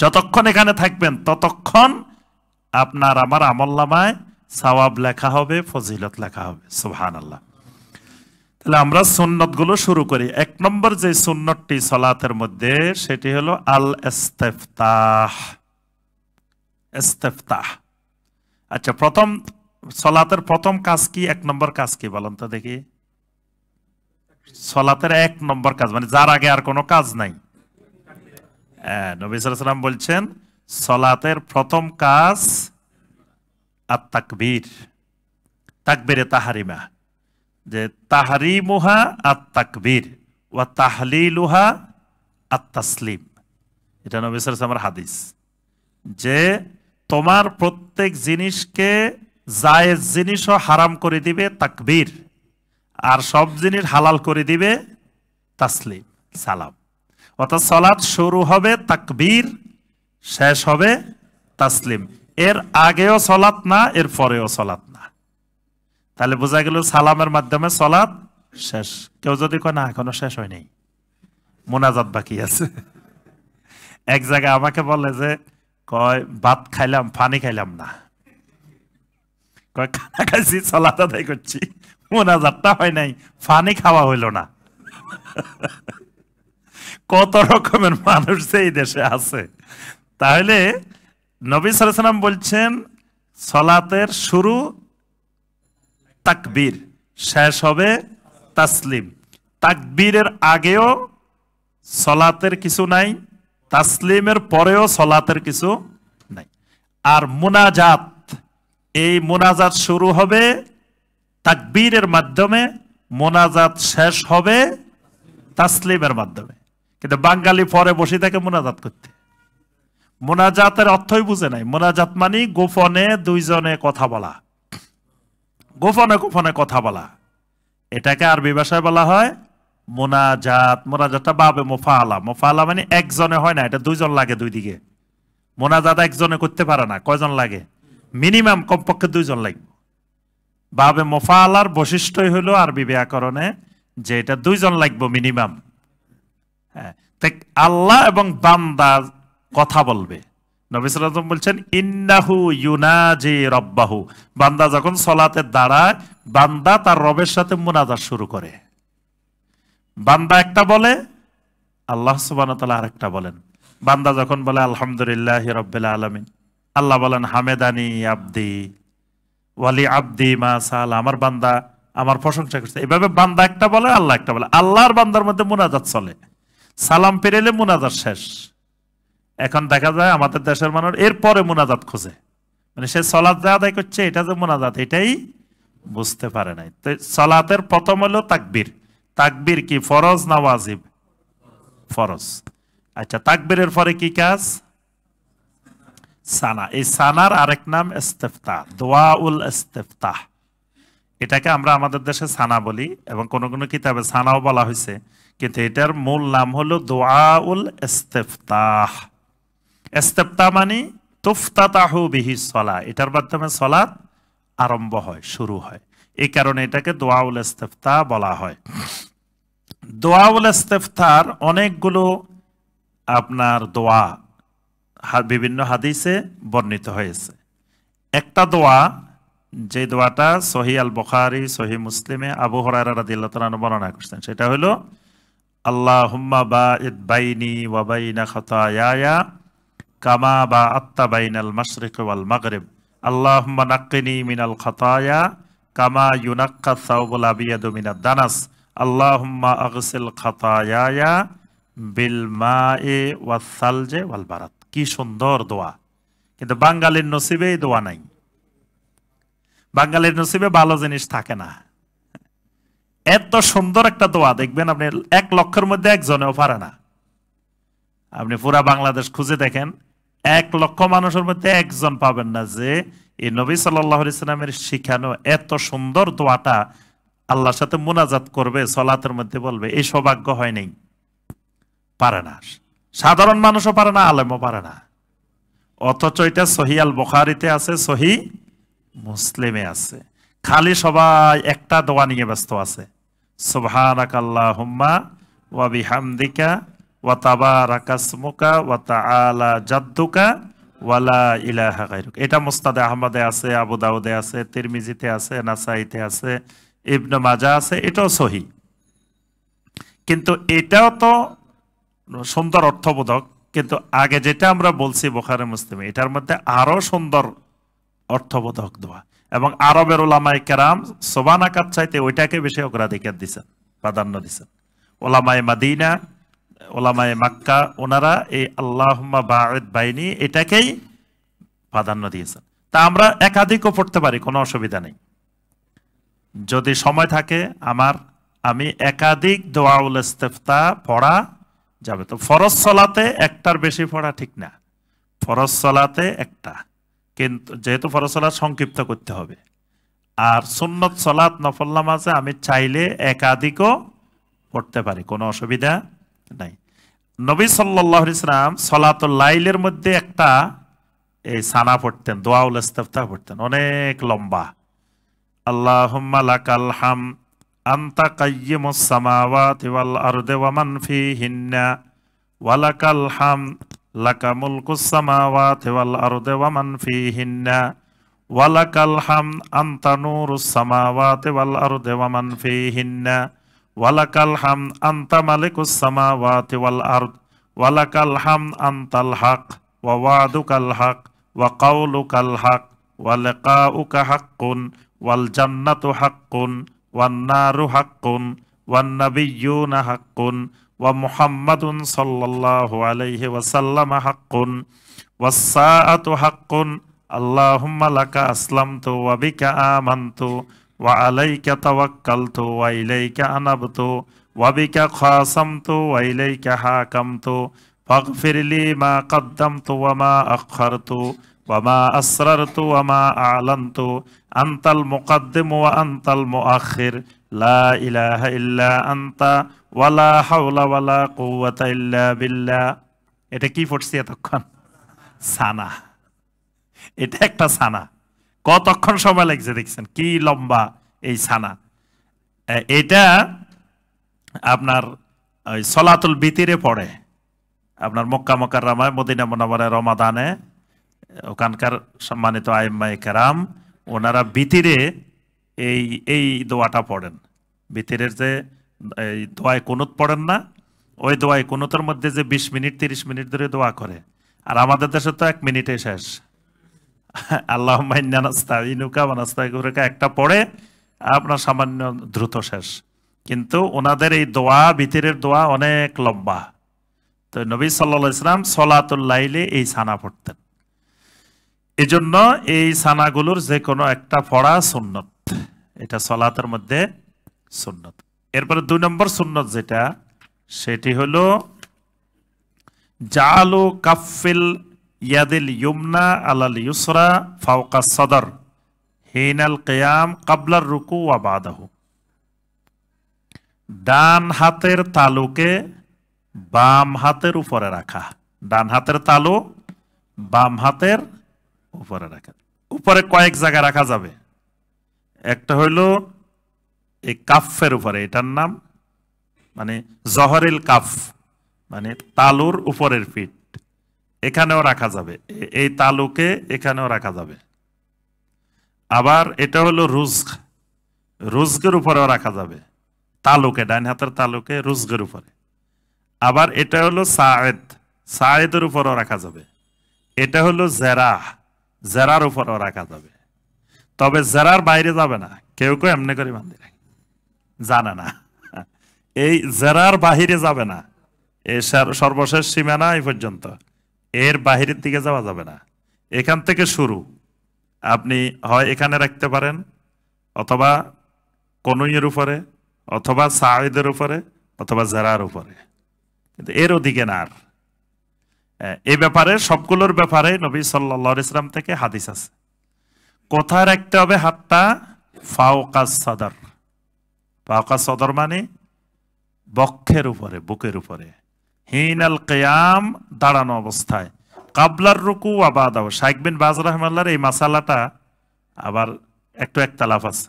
যতক্ষণ এখানে থাকবেন ততক্ষণ আপনার আমার আমলনামায় সওয়াব লেখা হবে, ফজিলত লেখা হবে। সুবহানাল্লাহ। তাহলে আমরা সুন্নত গুলো শুরু করি। এক নম্বর যে সুন্নতটি সালাতের মধ্যে, সেটি হলো আল ইস্তিফতাহ। ইস্তিফতাহ। আচ্ছা, প্রথম সালাতের প্রথম কাজ কি? এক নম্বর কাজ কি বলেন তো দেখি? সালাতের এক নম্বর কাজ, মানে যার আগে আর কোনো কাজ নাই। নবী সাল্লাল্লাহু আলাইহি ওয়াসাল্লাম বলছেন সালাতের প্রথম কাজ আত-তাকবীর, তাকবীরে তাহরিমা, যে তাহরিমুহা আত-তাকবীর ওয়া তাহলিলুহা আত-তাসলিম। এটা নবী সাল্লাল্লাহু আলাইহি ওয়াসাল্লামের হাদিস, যে তোমার প্রত্যেক জিনিসকে জায়েজ জিনিসও হারাম করে দিবে তাকবীর, আর সব জিনিস হালাল করে দিবে তাসলিম, সালাম। অর্থাৎ সালাত শুরু হবে তাকবীর, শেষ হবে তাসলিম। এর আগেও সালাত না, এর পরেও সালাত না। তাহলে বোঝা গেল সালামের মাধ্যমে সালাত শেষ। কেউ যদি কয় না এখনো শেষ হয় নাই, মোনাজাত বাকি আছে। এক জায়গায় আমাকে বলে যে কয় ভাত খাইলাম, পানি খাইলাম না। কয় খানা খাইছি, সালাত আদায় করছি, মোনাজাতটা হয় নাই, পানি খাওয়া হইল না। কত রকমের মানুষ এই দেশে আছে। তাহলে নবী সাল্লাল্লাহু আলাইহি ওয়াসাল্লাম বলছেন সালাতের শুরু তাকবীর, শেষ হবে তাসলিম। তাকবীরের আগেও সালাতের কিছু নাই, তাসলিমের পরেও সালাতের কিছু নাই। আর মুনাজাত, এই মুনাজাত শুরু হবে তাকবীরের মাধ্যমে, মুনাজাত শেষ হবে তাসলিমের মাধ্যমে। কিন্তু বাঙালি পরে বসে থাকে মুনাজাত করতে। মুনাজাতের অর্থই বুঝে নাই। মুনাজাত মানে গোপনে দুইজনে কথা বলা, গোপনে গোপনে কথা বলা। এটাকে আরবি ভাষায় বলা হয় মুনাজাত। মুনাজাতটা বাবে মুফাআলা, মুফাআলা মানে একজনে হয় না, এটা দুইজন লাগে দুই দিকে। মুনাজাত একজনে করতে পারে না, কয়জন লাগে? মিনিমাম কমপক্ষে দুইজন লাগবে। বাবে মুফাআলার বৈশিষ্ট্যই হলো আরবি ব্যাকরণে যে এটা দুইজন লাগবে মিনিমাম। হ্যাঁ, আল্লাহ এবং বান্দা কথা বলবে। নবী সাল্লাল্লাহু আলাইহি ওয়াসাল্লাম বলছেন ইন্নাহু ইউনাজি রাব্বাহু, বান্দা যখন সালাতে দাঁড়ায় বান্দা তার রবের সাথে মুনাজাত শুরু করে। বান্দা একটা বলে, আল্লাহ সুবহানাহু ওয়া তাআলা আরেকটা বলেন। বান্দা যখন বলে আলহামদুলিল্লাহি রাব্বিল আলামিন, আল্লাহ বলেন হামেদানি আব্দি ওয়ালি আব্দি মা সাল, আমার বান্দা আমার প্রশংসা করছে। এভাবে বান্দা একটা বলে, আল্লাহ একটা বলে, আল্লাহর বান্দার মধ্যে মুনাজাত চলে। সালাম পেরেলে মুনাজাত শেষ। এখন দেখা যায় আমাদের দেশের মানুষ এরপরে মুনাজাত খোঁজে, মানে সে সালাত যা আদায় করছে এটা যে মুনাজাত এটাই বুঝতে পারে নাই। তো সালাতের প্রথম হলো তাকবীর। তাকবীর কি ফরজ না ওয়াজিব? ফরজ। আচ্ছা, তাকবীরের পরে কি কাজ? সানা। এই সানার আরেক নাম ইস্তিফতাহ, দোয়াউল ইস্তিফতাহ। এটাকে আমরা আমাদের দেশে সানা বলি এবং কোন কোন কিতাবে সানাও বলা হয়েছে, কিন্তু এটার মূল নাম হলো দোয়াউল ইস্তিফতাহ। ইস্তিফতাহ মানে তুফতাতাহু বিহি সালাহ, এটার মাধ্যমে সালাত আরম্ভ হয়, শুরু হয়। এই কারণে এটাকে দোয়াউল ইস্তিফতাহ বলা হয়। দোয়াউল ইস্তিফতাহর অনেকগুলো আপনার দোয়া বিভিন্ন হাদিসে বর্ণিত হয়েছে। একটা দোয়া, যে দোয়াটা সহিহ আল বুখারী সহিহ মুসলিমে আবু হুরায়রা রাদিয়াল্লাহু তাআলা বর্ণনা করছেন, সেটা হলো আল্লাহুম্মা বাঈদ বাইনি ওয়া বাইনা খাতায়ায়া কামা বাআদতা বাইনাল মাশরিক ওয়াল মাগরিব, আল্লাহুম্মা নাক্কিনি মিনাল খাতায়া কামা ইউনাক্কা সাওবুল আবিয়াদু মিনাদ দানাস, আল্লাহুম্মা আগসিল খাতায়ায়া বিল মা'i ওয়াস সালজি ওয়াল বারাদ। কি সুন্দর দোয়া, কিন্তু বাঙালির নসিবে এই দোয়া নাই। বাঙালির নসিবে ভালো জিনিস থাকে না। এত সুন্দর একটা দোয়া দেখবেন আপনি 1 লক্ষের মধ্যে একজনেও পারে না। আপনি পুরা বাংলাদেশ খুঁজে দেখেন, 1 লক্ষ মানুষের মধ্যে একজন পাবেন না যে এই নবী সাল্লাল্লাহু আলাইহি সাল্লামের শিখানো এত সুন্দর দোয়াটা আল্লাহর সাথে মুনাজাত করবে, সালাতের মধ্যে বলবে, এই সৌভাগ্য হয় নাই। পারে না, সাধারণ মানুষও পারে না, আলেমও পারে না। অথচ এটা সহিহ আল বুখারীতে আছে, সহিহ মুসলিমে আছে। খালি সবাই একটা দোয়া নিয়ে ব্যস্ত আছে, সুবহানাকাল্লাহুম্মা ওয়া বিহামদিকা ওয়া তাবারাকা ইসমুকা ওয়া তাআলা জাদ্দুকা ওয়া লা ইলাহা গায়রুক। এটা মুসনাদে আহমদে আছে, আবু দাউদে আছে, তিরমিজিতে আছে, নাসাইতে আছে, ইবনে মাজাহ আছে, এটাও সহিহ। কিন্তু এটাও তো সুন্দর অর্থবোধক, কিন্তু আগে যেটা আমরা বলছি বুখারী মুসলিমে, এটার মধ্যে আরো সুন্দর অর্থবোধক দোয়া। এবং আরবের উলামায়ে কেরাম সুবহানাকার চাইতে ওইটাকে বেশি অগ্রাধিকার দিয়েছেন, প্রাধান্য দিয়েছেন। উলামায়ে মাদিনা, উলামায়ে মক্কা, ওনারা এই আল্লাহুম্মা বাঈদ বাইনি এটাকেই প্রাধান্য দিয়েছেন। তা আমরা একাধিকও পড়তে পারি, কোনো অসুবিধা নেই। যদি সময় থাকে আমি একাধিক দোয়াউল ইস্তিফতাহ পড়া যাবে। তো ফরজ সালাতে একটার বেশি পড়া ঠিক না, ফরজ সালাতে একটা, কিন্তু যেহেতু ফরজ সালাত সংক্ষিপ্ত করতে হবে। আর সুন্নত সালাত নফল নামাজে আমি চাইলে একাধিকও পড়তে পারি, কোনো অসুবিধা নাই। নবী সাল্লাল্লাহু আলাইহি ওয়াসাল্লাম সালাতুল লাইলের মধ্যে একটা এই সানা পড়তেন, দোয়াউল ইস্তিফতাহ পড়তেন, অনেক লম্বা। আল্লাহুম্মা লাকাল হাম আনতা কাইয়্যিমুস সামাওয়াতি ওয়াল আরদি ওয়া মান ফিহিন্না ওয়া লাকাল হাম লাকা মুলকুস সামাওয়াতি ওয়াল আরদি ওয়া মান ফিহিন্না ওয়া লাকাল হাম আনতা নূরুস সামাওয়াতি ওয়াল আরদি ওয়া মান ফিহিন্না ওয়া লাকাল হাম আনতা মালিকুস সামাওয়াতি ওয়াল আরদ ওয়া লাকাল হাম আনতাল হক ওয়া ওয়াদুকাল হক ওয়া কাউলুকাল হক ওয়া লিকাউকা হাক্কুন ওয়াল জান্নাতু হাক্কুন ওয়ান নারু হাক্কুন ওয়ান নাবিয়্যুনা হাক্কুন ওয়া মুহাম্মাদুন সাল্লাল্লাহু আলাইহি ওয়াসাল্লাম হাক্কুন ওয়াস সাআতু হাক্কুন আল্লাহুম্মা লাকা আসলামতু ওয়া বিকা আমানতু ওয়া আলাইকা তাওয়াক্কালতু ওয়া ইলাইকা আনাবতু ওয়া বিকা খাসামতু ওয়া ইলাইকা হাকামতু ফাগফিরলি মা কদ্দামতু ওয়া মা আখখারতু ওয়া মা আসরারতু ওয়া মা আ'লানতু আনতাল মুকদ্দিম ওয়া আনতাল মুআখির লা ইলাহা ইল্লা আনতা ওয়া লা হাওলা ওয়া লা কুওয়াতা ইল্লা বিল্লাহ। এটা কি পড়ছি এতক্ষণ? সানা। এটা একটা সানা। কতক্ষণ সময় লাগছে দেখছেন, কি লম্বা এই সানা। এটা আপনার সলাতুল বিতিরে পড়ে। আপনার মক্কা মুকাররমায়, মদিনা মুনাওয়ারায় রমাদানে ওখানকার সম্মানিত আইম্মায়ে কেরাম ওনারা ভিতরে এই এই দোয়াটা পড়েন। ভিতরের যে এই দোয়ায় কুনুত পড়েন না, ওই দোয়ায় কুনুতের মধ্যে যে 20 মিনিট 30 মিনিট ধরে দোয়া করে, আর আমাদের দেশে তো 1 মিনিটে শেষ। আল্লাহুম্মা ইন্না নাস্তাঈনুকা ওয়া নাস্তাগফিরুকা একটা পড়ে আপনার সামান্য দ্রুত শেষ। কিন্তু ওনাদের এই দোয়া, ভিতরের দোয়া অনেক লম্বা। তো নবী সাল্লাল্লাহু আলাইহি ওয়াসাল্লাম সলাতুল লাইলে এই সানা পড়তেন। এজন্য এই সানাগুলোর যে কোনো একটা পড়া সুন্নত, এটা সলাতের মধ্যে সুন্নত। এরপরে 2 নম্বর সুন্নত যেটা, সেটি হলো জালু কাফিল ইয়াদিল ইউমনা আলাল ইউসরা ফাওকা সদর হিনাল কিয়াম ক্বাবলার রুকু ওয়া বাদাহু। ডান হাতের তালুকে বাম হাতের উপরে রাখা। ডান হাতের তালু বাম হাতের উপরে রাখা। উপরে কয়েক জায়গায় রাখা যাবে। একটা হইল এই কাফের উপরে, এটার নাম মানে জহরিল কাফ, মানে তালুর উপরের পিঠ, এখানেও রাখা যাবে। এই তালুকে এখানেও রাখা যাবে। আবার এটা হলো রুজক, রুজকের উপরেও রাখা যাবে, তালুকে, ডান হাতের তালুকে রুজকের উপরে। আবার এটা হলো সায়েদ, সায়েদের উপরেও রাখা যাবে। এটা হলো জেরা, জেরার উপরেও রাখা যাবে। তবে জেরার বাইরে যাবে না। কেউ কেউ এমনি করে বান্ধে জানে না, এই জেরার বাহিরে যাবে না। এর সর্বশেষ সীমানা এই পর্যন্ত, এর বাহিরের দিকে যাওয়া যাবে না। এখান থেকে শুরু, আপনি হয় এখানে রাখতে পারেন, অথবা কনুইয়ের উপরে, অথবা সাঈদের উপরে, অথবা জেরার উপরে, কিন্তু এর ওদিকে না। আর এই ব্যাপারে সবগুলোর ব্যাপারে নবী সাল্লাল্লাহু আলাইহি ওয়াসাল্লাম থেকে হাদিস আছে। কোথায় রাখতে হবে হাতটা? ফাওকা সদর। ফাওকা সদর মানে বক্ষের উপরে, বুকের উপরে। হিনাল কিয়াম দাঁড়ানো অবস্থায়, কাবলার রুকু ওয়া বাদাহু। শাইখ বিন বাজ রাহিমাহুল্লাহর এই মাসালাটা আবার একটু একতলাফ আছে।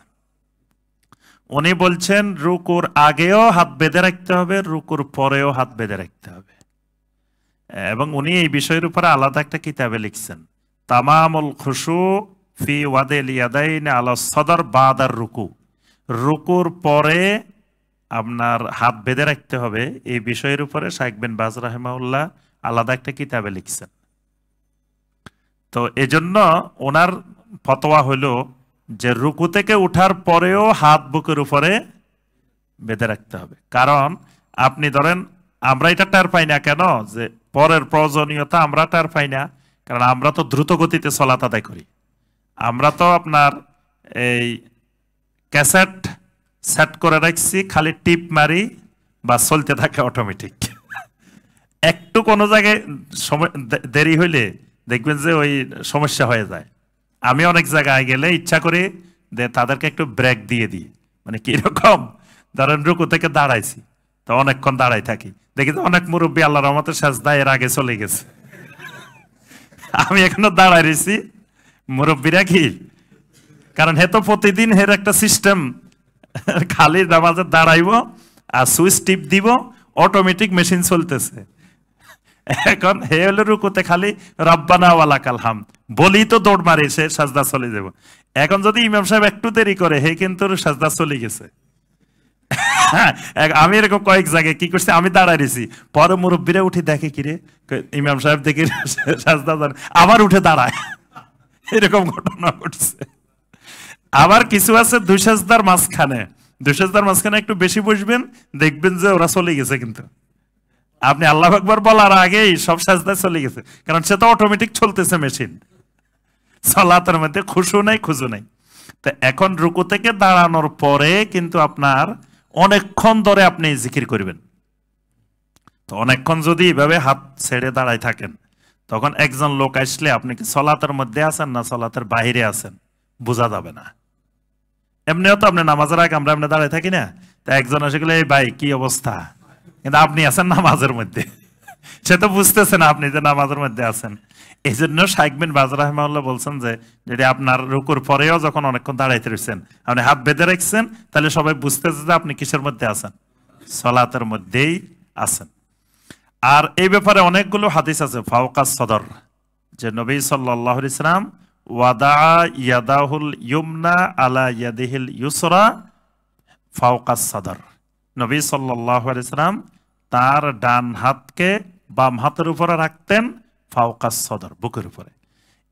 উনি বলছেন রুকুর আগেও হাত বেঁধে রাখতে হবে, রুকুর পরেও হাত বেঁধে রাখতে হবে। এবং উনি এই বিষয়ের উপরে আলাদা একটা কিতাবে লিখছেন, তামামুল খুশু ফি ওয়াদিল ইয়াদাইন আলা সদর বাদার রুকু। রুকুর পরে আপনার হাত বেঁধে রাখতে হবে, এই বিষয়ের উপরে শাইখ বিন বাজ রাহিমাহুল্লাহ আলাদা একটা কিতাবে লিখছেন। তো এজন্য ওনার ফতোয়া হলো যে রুকু থেকে উঠার পরেও হাত বুকের উপরে বেঁধে রাখতে হবে। কারণ আপনি ধরেন, আমরা এটা টের পাই না কেন, যে পরের প্রয়োজনীয়তা আমরা টের পাই না, কারণ আমরা তো দ্রুত গতিতে সালাত আদায় করি। আমরা তো আপনার এই ক্যাসেট সেট করে রাখছি, খালি টিপ মারি বা চলতে থাকে অটোমেটিক। একটু কোনো জায়গায় সময় দেরি হইলে দেখবেন যে ওই সমস্যা হয়ে যায়। আমি অনেক জায়গায় গেলে ইচ্ছা করে তাদেরকে একটু ব্রেক দিয়ে দিই। মানে কিরকম, ধরেন রুকু থেকে দাঁড়াইছি, তো অনেকক্ষণ দাঁড়াই থাকি, দেখি অনেক মুরব্বী আল্লাহর রহমতে সাজদা এর আগে চলে গেছে, আমি এখনো দাঁড়াই রয়েছি। মুরব্বীরা কি, কারণ হে তো প্রতিদিন হের একটা সিস্টেম, খালি নামাজে দাঁড়াইব আর সুইচ টিপ দিব, অটোমেটিক মেশিন চলতেছে। এখন হে হলো রুকুতে খালি রব্বানা ওয়া লাকাল হামদ বলি তো দৌড় মারি, সে সাজদা চলে যাব। এখন যদি ইমাম সাহেব একটু দেরি করে, হে কিন্তু সাজদা চলে গেছে। আমি এরকম কয়েক জায়গায় কি করছি, আমি দাঁড়াই রয়েছি, পরে মুরব্বীরা উঠে দেখে কিরে ইমাম সাহেব দেখি সাজদা, আবার উঠে দাঁড়ায়। এরকম ঘটনা ঘটছে। আবার কিছু আছে দুই সাজদার মাঝখানে, দুই সাজদার মাঝখানে একটু বেশি বসবেন, দেখবেন যে ওরা চলে গেছে, কিন্তু আপনি আল্লাহু আকবার বলার আগেই সব সাজদা চলে গেছে, কারণ সে তো অটোমেটিক চলতেছে মেশিন। সালাতের মধ্যে খুশু নাই, খুজু নাই। তো এখন রুকু থেকে দাঁড়ানোর পরে কিন্তু আপনার অনেকক্ষণ ধরে আপনি জিকির করবেন। তো অনেকক্ষণ যদি এভাবে হাত ছেড়ে দাঁড়ায় থাকেন, তখন একজন লোক আসলে আপনি কি সালাতের মধ্যে আছেন না সালাতের বাইরে আছেন বোঝা যাবে না। এমনিও তো আপনি নামাজের আগে আমরা এমনি দাঁড়ায় থাকি না, তা একজন এসে গেলে এই ভাই কি অবস্থা, কিন্তু আপনি আছেন নামাজের মধ্যে, সে তো বুঝতেছে না আপনি যে নামাজের মধ্যে আছেন। এই জন্য শাইখ বিন বাজ রাহিমাহুল্লাহ বলছেন যে যদি আপনার রুকুর পরেও যখন অনেকক্ষণ দাঁড়াইতে রয়েছেন, আপনি হাত বেঁধে রাখছেন, তাহলে সবাই বুঝতেছে যে আপনি কিসের মধ্যে আছেন, সালাতের মধ্যেই আছেন। আর এই ব্যাপারে অনেকগুলো হাদিস আছে ফাওকাস সদর, যে নবী সাল্লাল্লাহু আলাইহি সাল্লাম ওয়াদা ইয়াদাহুল ইউমনা আলা ইয়াদিহিল ইউসরা ফাওকাস সদর, নবী সাল্লাল্লাহু আলাইহি সাল্লাম তার ডান হাতকে বাম হাতের উপরে রাখতেন ফাওকাস সদর, বুকের উপরে।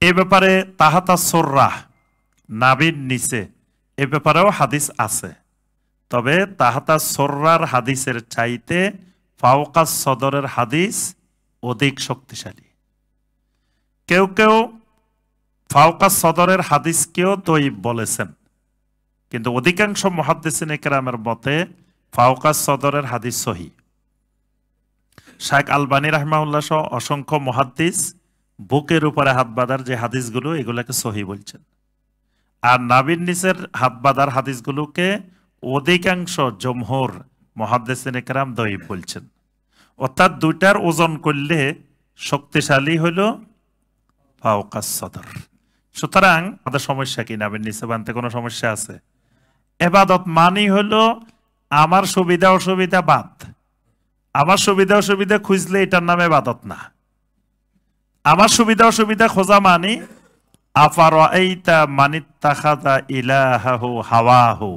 এই ব্যাপারে তাহাতা সুররাহ, নাভির নিচে, এ ব্যাপারেও হাদিস আছে। তবে তাহাতা সুররার হাদিসের চাইতে ফাওকাস সদরের হাদিস অধিক শক্তিশালী। কেউ কেউ ফাওকাস সদরের হাদিসকেও দঈফ বলেছেন, কিন্তু অধিকাংশ মুহাদ্দিসিন ইকরামের মতে ফাওকাস সদরের হাদিস সহিহ। শাইখ আলবানী রাহিমাহুল্লাহ সহ অসংখ্য মুহাদ্দিস বুকের উপরে হাত বাঁধার যে হাদিসগুলো, এগুলোকে সহিহ বলছেন। আর নাভির নিচের হাত বাঁধার হাদিসগুলোকে অধিকাংশ জমহুর মুহাদ্দিসিন ইকরাম দঈফ বলছেন। অর্থাৎ দুইটার ওজন করলে শক্তিশালী হইল ফাওকাস সদর। সুতরাং আমাদের সমস্যা কি? নাভির নিচে বাঁধতে কোনো সমস্যা আছে? ইবাদত মানি হলো আমার সুবিধা অসুবিধা বাদ। আমার সুবিধা অসুবিধা খুঁজলে এটার নামে ইবাদত না। আমার সুবিধা অসুবিধা খোঁজা মানি আফারাআইতা মানিত্তাখাযা ইলাহাহু হাওয়াহু।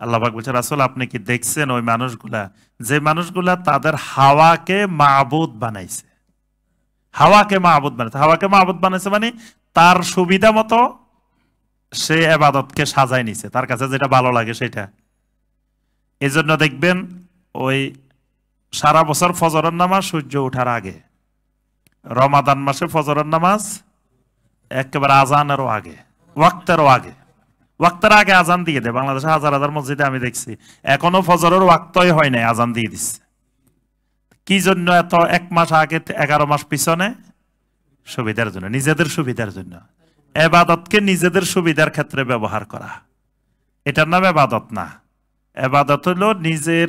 আল্লাহ পাক বলছেন, রাসূল আপনি কি দেখছেন ওই মানুষগুলা, যে মানুষগুলা তাদের হাওয়াকে মাবুদ বানাইছে। হাওয়াকে মাবুদ বানাইছে, হাওয়াকে মাবুদ বানাইছে মানে তার সুবিধা মতো সে ইবাদতকে সাজায় নিছে, তার কাছে যেটা ভালো লাগে সেটা। এই জন্য দেখবেন ওই সারা বছর ফজরের নামাজ সূর্য ওঠার আগে, রমাদান মাসে ফজরের নামাজ একেবারে আজানেরও আগে, ওয়াক্তেরও আগে, ওয়াক্তের আগে আজান দিয়ে দেয়। বাংলাদেশে হাজার হাজার মসজিদে আমি দেখছি এখনো ফজরের ওয়াক্তই হয় নাই, আজান দিয়ে দিচ্ছে। কি জন্য এত? 1 মাস আগে 11 মাস পিছনে, সুবিধার জন্য, নিজেদের সুবিধার জন্য। ইবাদতকে নিজেদের সুবিধার ক্ষেত্রে ব্যবহার করা, এটার নাম ইবাদত না। ইবাদত হলো নিজের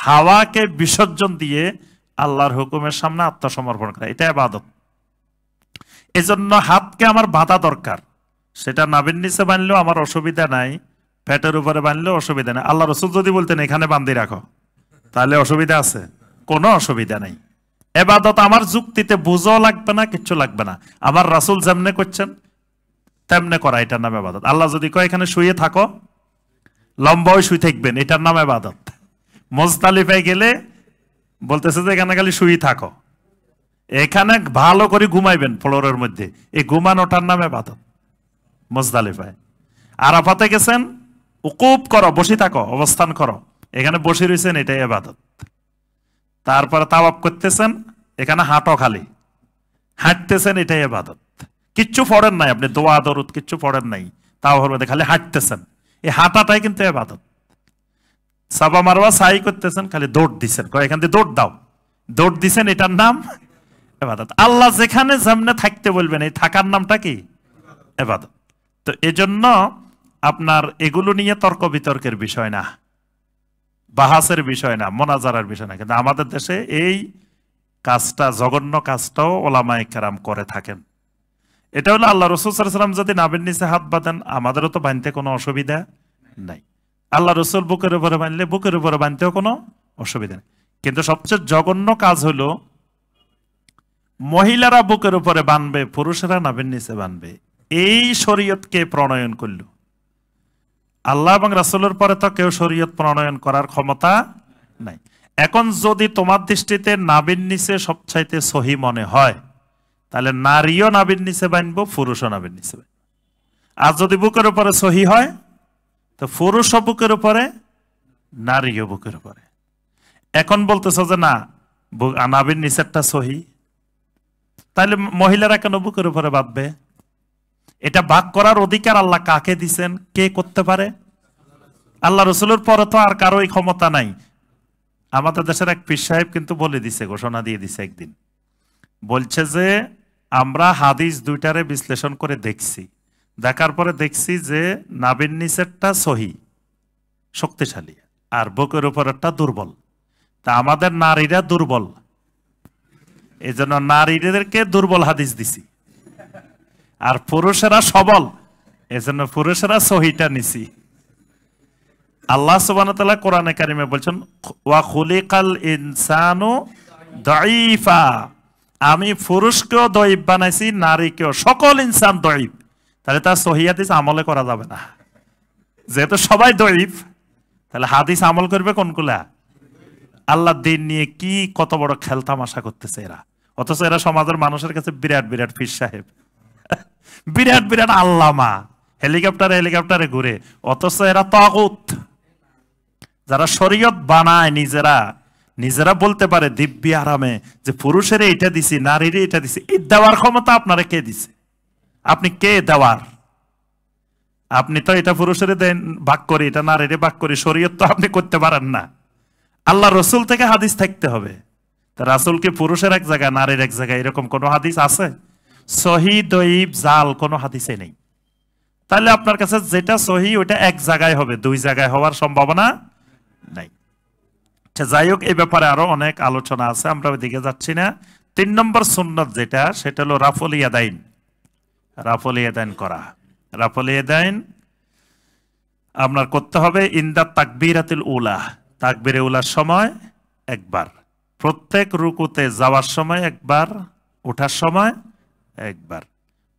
হাওয়াকে বিসর্জন দিয়ে আল্লাহর হুকুমের সামনে আত্মসমর্পণ করা, এটা ইবাদত। এজন্য হাতকে আমার বাঁধা দরকার। সেটা নাভির নিচে বাঁধলেও আমার অসুবিধা নাই, পেটের উপরে বাঁধলেও অসুবিধা নাই। আল্লাহ রাসূল যদি বলতেন এখানে বাঁধি রাখো, তাহলে অসুবিধা আছে? কোনো অসুবিধা নাই। ইবাদত আমার যুক্তিতে বুঝও লাগবে না, কিচ্ছু লাগবে না। আমার রাসূল যেমনে করছেন তেমনে করা, এটার নাম ইবাদত। আল্লাহ যদি কয় এখানে শুয়ে থাকো, লম্বা হয়ে শুয়ে থাকবেন, এটার নাম ইবাদত। মুজদালিফায় গেলে বলতেছে যে এখানে খালি শুয়ে থাকো, এখানে ভালো করে ঘুমাইবেন ফ্লোরের মধ্যে, এই ঘুমানোটার নাম ইবাদত মুজদালিফায়। আরাফাতে গেছেন, উকুব করো, বসে থাকো, অবস্থান করো, এখানে বসে রয়েছেন, এটাই ইবাদত। তারপরে তাওয়াফ করতেছেন, এখানে হাঁটো, খালি হাঁটতেছেন, এটাই ইবাদত। কিচ্ছু পড়েন নাই আপনি, দোয়া দরুদ কিচ্ছু পড়েন নাই, তাও মধ্যে খালি হাঁটতেছেন, এই হাঁটাটাই কিন্তু ইবাদত। সাবা মারওয়া সাই করতেছেন, খালি দৌড় দিচ্ছেন, এখান দিয়ে দৌড় দাও, দৌড় দিচ্ছেন, এটার নাম ইবাদত। আল্লাহ যেখানে যেমনে থাকতে বলবেন, এই থাকার নামটা কি? ইবাদত। তো এজন্য আপনার এগুলো নিয়ে তর্ক বিতর্কের বিষয় না, বাহাসের বিষয় না, মোনাজারার বিষয় না। কিন্তু আমাদের দেশে এই কাজটা, জঘন্য কাজটাও ওলামায়ে কেরাম করে থাকেন। এটা হলো আল্লাহ রাসূল সাল্লাল্লাহু আলাইহি ওয়াসাল্লাম যদি নাভির নিচে হাত বাঁধেন, আমাদেরও তো বাঁধতে কোনো অসুবিধা নাই। আল্লাহ রাসূল বুকের উপরে বাঁধলে বুকের উপরে বাঁধতেও কোনো অসুবিধা নেই। কিন্তু সবচেয়ে জঘন্য কাজ হলো মহিলারা বুকের উপরে বাঁধবে, পুরুষেরা নাভির নিচে বাঁধবে। এই শরীয়তকে প্রণয়ন করলো আল্লাহ এবং রাসূলের পরে, তো কেউ শরীয়ত প্রণয়ন করার ক্ষমতা নাই। এখন যদি তোমার দৃষ্টিতে নাভির নিচে সবচাইতে সহি মনে হয়, তাহলে নারীও নাভির নিচে বাঁধবো, পুরুষও নাভির নিচে বাঁধবো। আর যদি বুকের উপরে সহি হয়, তো পুরুষও বুকের উপরে, নারীও বুকের উপরে। এখন বলতেছ যে না, নাভির নিচেরটা সহি, তাহলে মহিলারা কেন বুকের উপরে বাঁধবে? এটা ভাগ করার অধিকার আল্লাহ কাকে দিছেন? কে করতে পারে? আল্লাহ রাসূলের পরে তো আর কারোই ক্ষমতা নাই। আমাদের দেশের এক পীর সাহেব কিন্তু বলে দিছে, ঘোষণা দিয়ে দিছে একদিন, বলছে যে আমরা হাদিস দুইটারে বিশ্লেষণ করে দেখছি, দেখার পরে দেখছি যে নাভির নিচেরটা সহি, শক্তিশালী, আর বুকের উপরেরটা দুর্বল। তা আমাদের নারীরা দুর্বল, এই জন্য নারীদেরকে দুর্বল হাদিস দিছি, আর পুরুষেরা সবল, এজন্য পুরুষেরা সহিটা নিছি। আল্লাহ সুবহানাহু ওয়া তাআলা কোরআনে কারিমে বলছেন, ওয়া খুলিকাল ইনসানু দাঈফা, আমি পুরুষকেও দঈফ বানাইছি, নারীকেও, সকল ইনসান দঈফ। তাহলে তার সহিহ হাদিস আমলে করা যাবে না, যেহেতু সবাই দঈফ। তাহলে হাদিস আমল করবে কোনগুলা? আল্লাহ দিন নিয়ে কি কত বড় খেলতামাশা করতেছে এরা, অথচ এরা সমাজের মানুষের কাছে বিরাট বিরাট পীর সাহেব, বিরাট বিরাট আল্লামা, হেলিকপ্টারে ঘুরে, অথচ এরা তাগুত। যারা শরীয়ত বানায় নিজেরা বলতে পারে দিব্যি আরামে যে পুরুষের এটা দিছি, নারীর এটা দিছি, এই দেওয়ার ক্ষমতা আপনারা কে দিছে? আপনি কে দেওয়ার? আপনি তো এটা পুরুষের দেন ভাগ করি, এটা নারীরে ভাগ করি, শরীয়ত তো আপনি করতে পারেন না। আল্লাহ রসুল থেকে হাদিস থাকতে হবে। তা রাসূলকে পুরুষের এক জায়গায় নারীর এক জায়গায় এরকম কোন হাদিস আছে? সহি দঈফ জাল কোন হাদিসে নেই। তাহলে আপনার কাছে যেটা সহি ওইটা এক জায়গায় হবে, দুই জায়গায় হওয়ার সম্ভাবনা নাই। আচ্ছা, যাই হোক, এই ব্যাপারে আরো অনেক আলোচনা আছে, আমরা ওইদিকে যাচ্ছি না। 3 নম্বর সুন্নত যেটা, সেটা হলো রাফুল ইয়াদাইন। রাফুল ইয়াদাইন করা, রাফুল ইয়াদাইন আপনার করতে হবে ইনদা তাকবীরাতুল উলা, তাকবীরে উলার সময় একবার, প্রত্যেক রুকুতে যাওয়ার সময় একবার, ওঠার সময় একবার,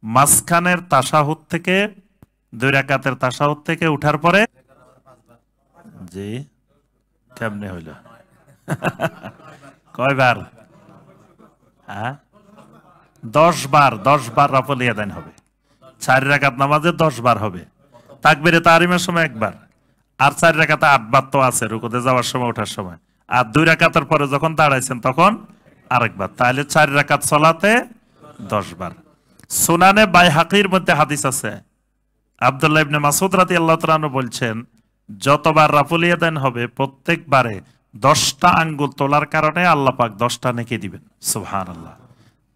মাঝখানের তাশাহুদ থেকে 2 রাকাতের তাশাহুদ থেকে উঠার পরে। জি, কেমনে হইল? কয়বার? 10 বার। 10 বার রাফুল ইয়াদাইন হবে। 4 রাকাত নামাজে 10 বার হবে। তাকবীরে তাহরিমের সময় একবার, আর 4 রাকাতে 8 বার তো আছে রুকুতে যাওয়ার সময় ওঠার সময়, আর 2 রাকাতের পরে যখন দাঁড়াইছেন তখন আরেকবার। তাহলে 4 রাকাত সালাতে 10 বার। সুনানে বাইহাকির মধ্যে হাদিস আছে, আব্দুল্লাহ ইবনে মাসউদ রাদিয়াল্লাহু তাআলা আনহু বলছেন, যতবার রাফুল ইয়াদাইন হবে প্রত্যেকবারে 10টা আঙ্গুল তোলার কারণে আল্লাহ পাক 10টা নেকি দিবেন। সুবহানাল্লাহ।